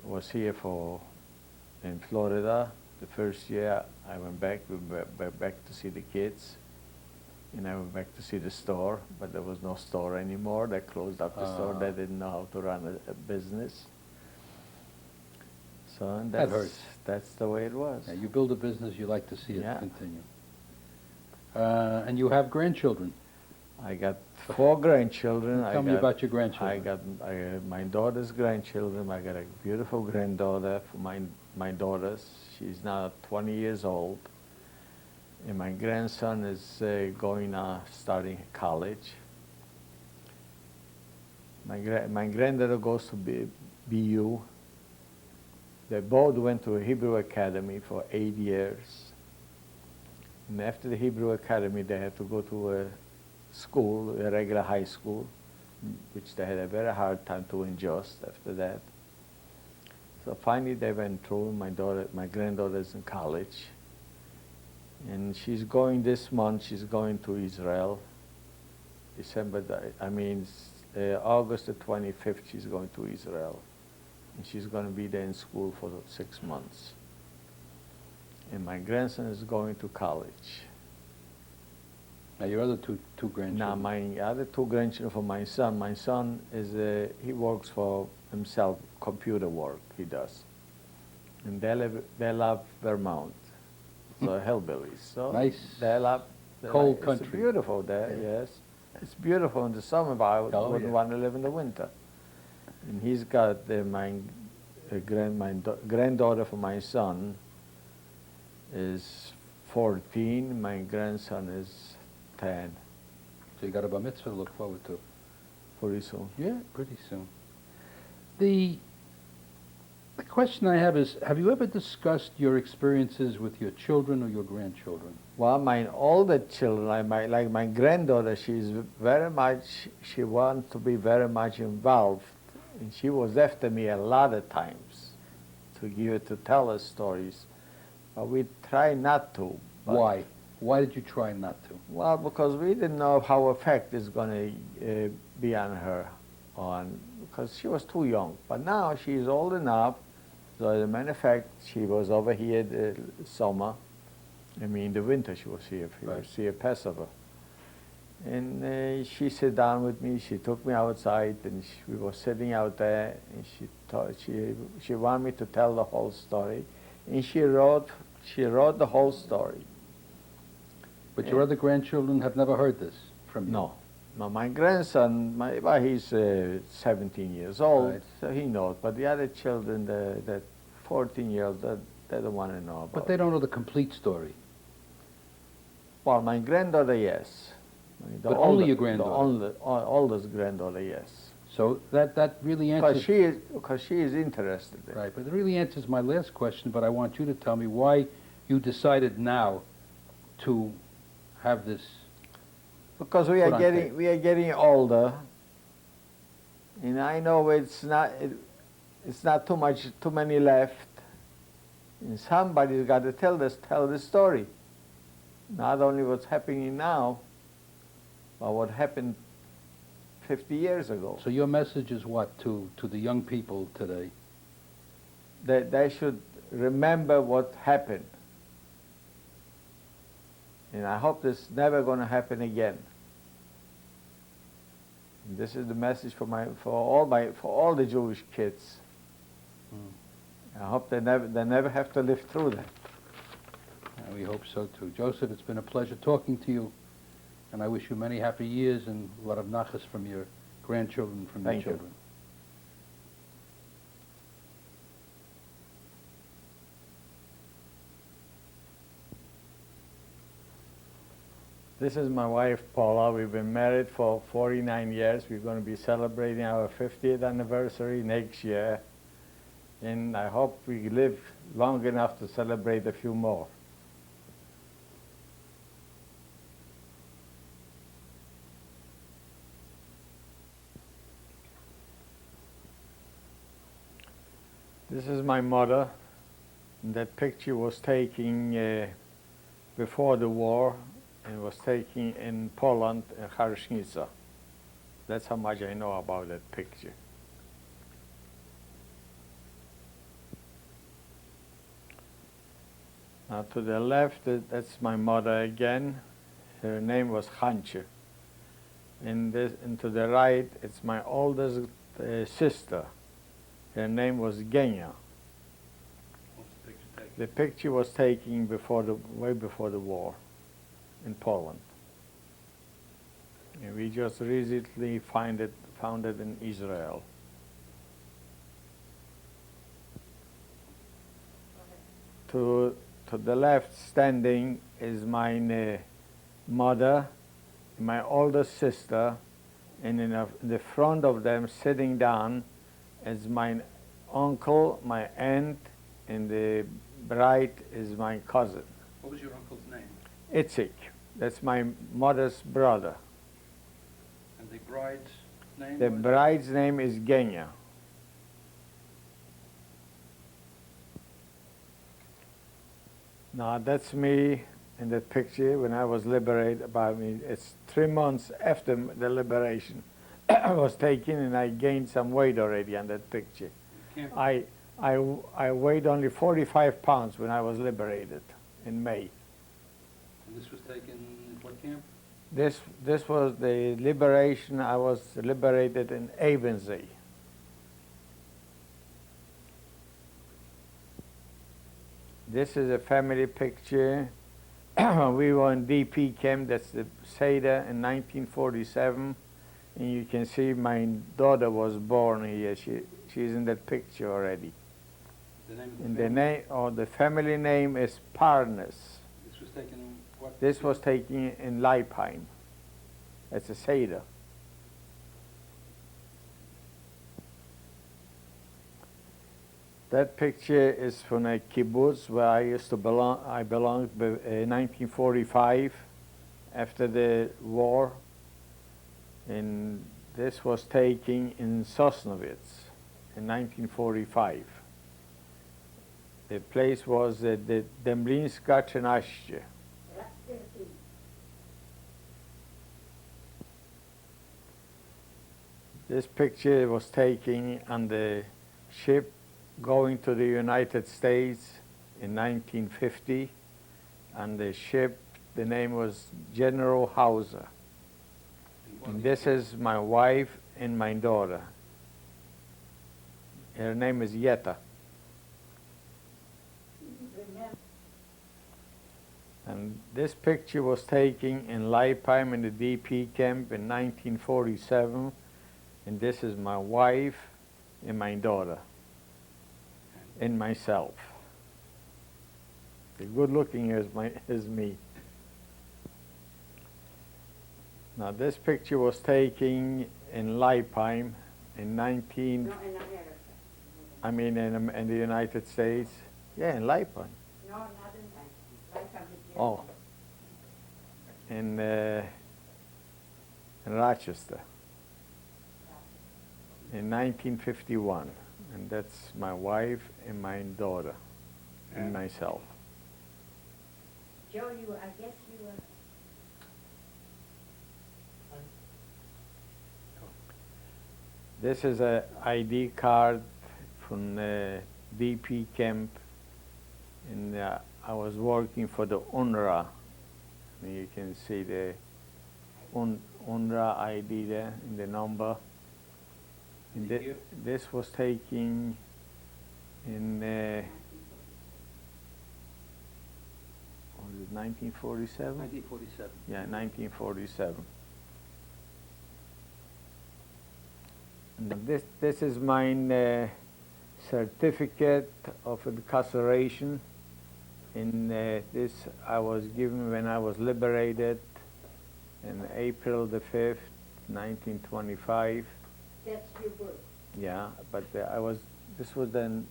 was here in Florida. The first year I went back, we went back to see the kids, and I went back to see the store, but there was no store anymore. They closed up the store. They didn't know how to run a business. So and That hurts. That's the way it was. Yeah, you build a business, you like to see it Yeah. continue. And you have grandchildren. I got 4 grandchildren. Tell me about your grandchildren. I got my daughter's grandchildren. I got a beautiful granddaughter for my daughters. She's now 20 years old. And my grandson is starting college. My granddaughter goes to BU. They both went to a Hebrew Academy for 8 years. And after the Hebrew Academy, they had to go to a school, a regular high school, which they had a very hard time to adjust after that. So finally they went through. My granddaughter's in college. And she's going this month, she's going to Israel. August the 25th, she's going to Israel. And she's going to be there in school for 6 months. And my grandson is going to college. Now your other two grandchildren. Now my other 2 grandchildren for my son is, he works for himself, computer work he does. And they love Vermont. So hillbillies. So Nice. Cold country. It's beautiful there, yes. It's beautiful in the summer, but I wouldn't want to live in the winter. And he's got my granddaughter for my son is 14. My grandson is 10. So you got a bar mitzvah to look forward to. Pretty soon. Yeah, pretty soon. The question I have is, have you ever discussed your experiences with your children or your grandchildren? Well, my older children, like my granddaughter, she wants to be very much involved. And she was after me a lot of times to tell us stories. But we try not to. Why? Why did you try not to? Well, because we didn't know how effect is going to be on her, because she was too young. But now she's old enough. So as a matter of fact, she was over here the summer. The winter she was here. She was here Passover. And she sat down with me. She took me outside, and we were sitting out there. And she wanted me to tell the whole story, and she wrote the whole story. But your other grandchildren have never heard this from you? No. My grandson, he's 17 years old, Right. so he knows. But the other children, the 14-year-olds, they don't want to know about But they don't know the complete story. Well, my granddaughter, yes. But only your granddaughter? The oldest granddaughter, yes. So that really answers... Because she is interested in it. Right, but it really answers my last question, but I want you to tell me why you decided now to have this? Because Put on tape. we are getting older, and I know it's not too many left, and somebody's got to tell the story, not only what's happening now, but what happened 50 years ago. So your message is what to the young people today? That they should remember what happened, and I hope this is never going to happen again. And this is the message for all the Jewish kids. I hope they never have to live through that. And we hope so too. Joseph, it's been a pleasure talking to you, and I wish you many happy years and a lot of nachas from your grandchildren, from your Thank you. children. This is my wife, Paula. We've been married for 49 years. We're going to be celebrating our 50th anniversary next year. And I hope we live long enough to celebrate a few more. This is my mother. And that picture was taken before the war. And was taken in Poland, in Harsnica. That's how much I know about that picture. Now to the left, that's my mother again. Her name was Hanche. And to the right, it's my oldest sister. Her name was Genia. What's the picture taken? The picture was taken way before the war in Poland. And we just recently found it in Israel. To the left standing is my mother, my older sister, and in the front of them sitting down is my uncle, my aunt, and the bride is my cousin. What was your uncle's name? Itzik. That's my mother's brother. And the bride's name? The was? bride's name is Genia. Now that's me in that picture when I was liberated. It's 3 months after the liberation I was taken, and I gained some weight already on that picture. I weighed only 45 pounds when I was liberated in May. And this was taken in what camp? This was the liberation. I was liberated in Avensee. This is a family picture. We were in DP camp. That's the Seder in 1947, and you can see my daughter was born here. She's in that picture already. The name of the And family? the family name is Parnes. This was taken in what? This was taken in Leipheim. That's a Seder. That picture is from a kibbutz where I used to belong. I belonged in 1945, after the war, and this was taken in Sosnowitz in 1945. The place was the Dęblińska 13. This picture was taken on the ship going to the United States in 1950, and the ship, the name was General Hauser. And this is my wife and my daughter. Her name is Yetta. And this picture was taken in Leipheim in the DP camp in 1947, and this is my wife and my daughter. And myself. The good looking is me. Now this picture was taken in Leipheim in in the United States. Yeah, in Leipheim. No, not in Leipheim. Oh. in Rochester in 1951. And that's my wife and my daughter and myself. Joe, I guess you were. This is a ID card from the DP camp, and I was working for the UNRWA. And you can see the UNRWA ID there in the number. And this was taken in was it 1947? 1947. Yeah, 1947. And this is my certificate of incarceration. In this I was given when I was liberated in April the 5th, 1925. That's your birth. Yeah, but this was then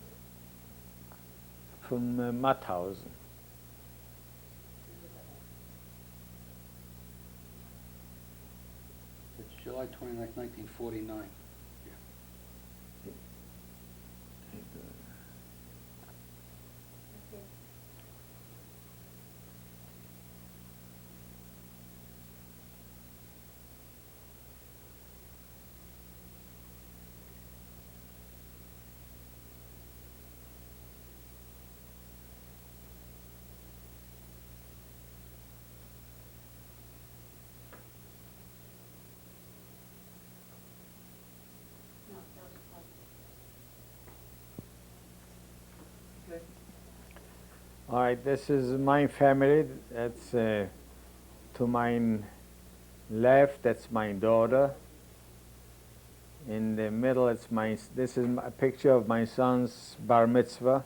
from Mauthausen. It's July 29th, 1949. Okay. No, that was public. Okay. All right, this is my family. That's to my left, that's my daughter. In the middle, this is a picture of my son's bar mitzvah.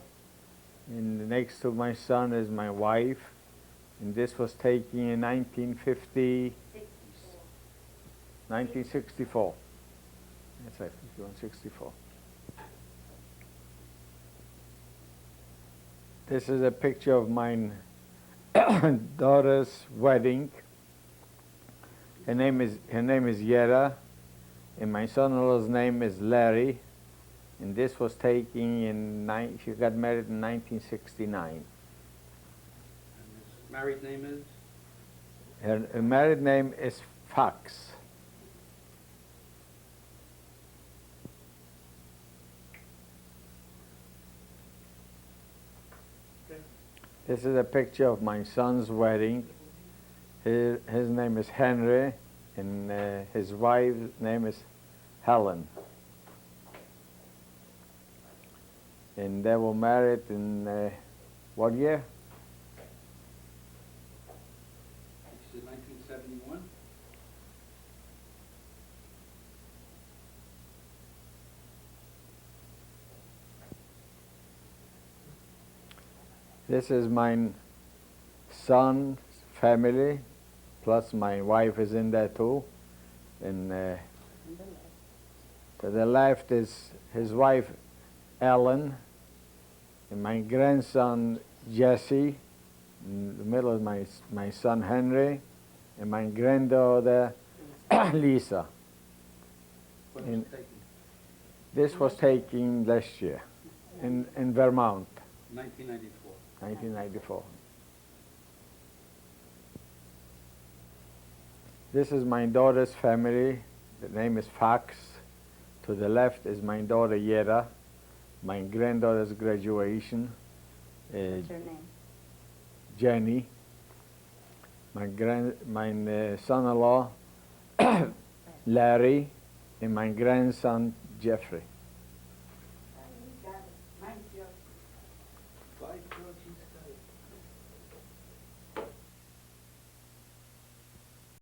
And next to my son is my wife. And this was taken in 1964. That's right, 51, 64. This is a picture of my daughter's wedding. Her name is Yera, and my son-in-law's name is Larry. And this was taken she got married in 1969. And his married name is? Her married name is Fox. This is a picture of my son's wedding. His name is Henry, and his wife's name is Helen. And they were married in what year? This is 1971. This is my son's family, plus my wife is in there too. And to the left is his wife, Ellen, and my grandson, Jesse. In the middle is my son, Henry, and my granddaughter, Lisa. When was it taken? This was taken last year in Vermont, 1994. 1994. This is my daughter's family. The name is Fox. To the left is my daughter Yera, my granddaughter's graduation, What's her name? Jenny, my son-in-law Larry, and my grandson Jeffrey.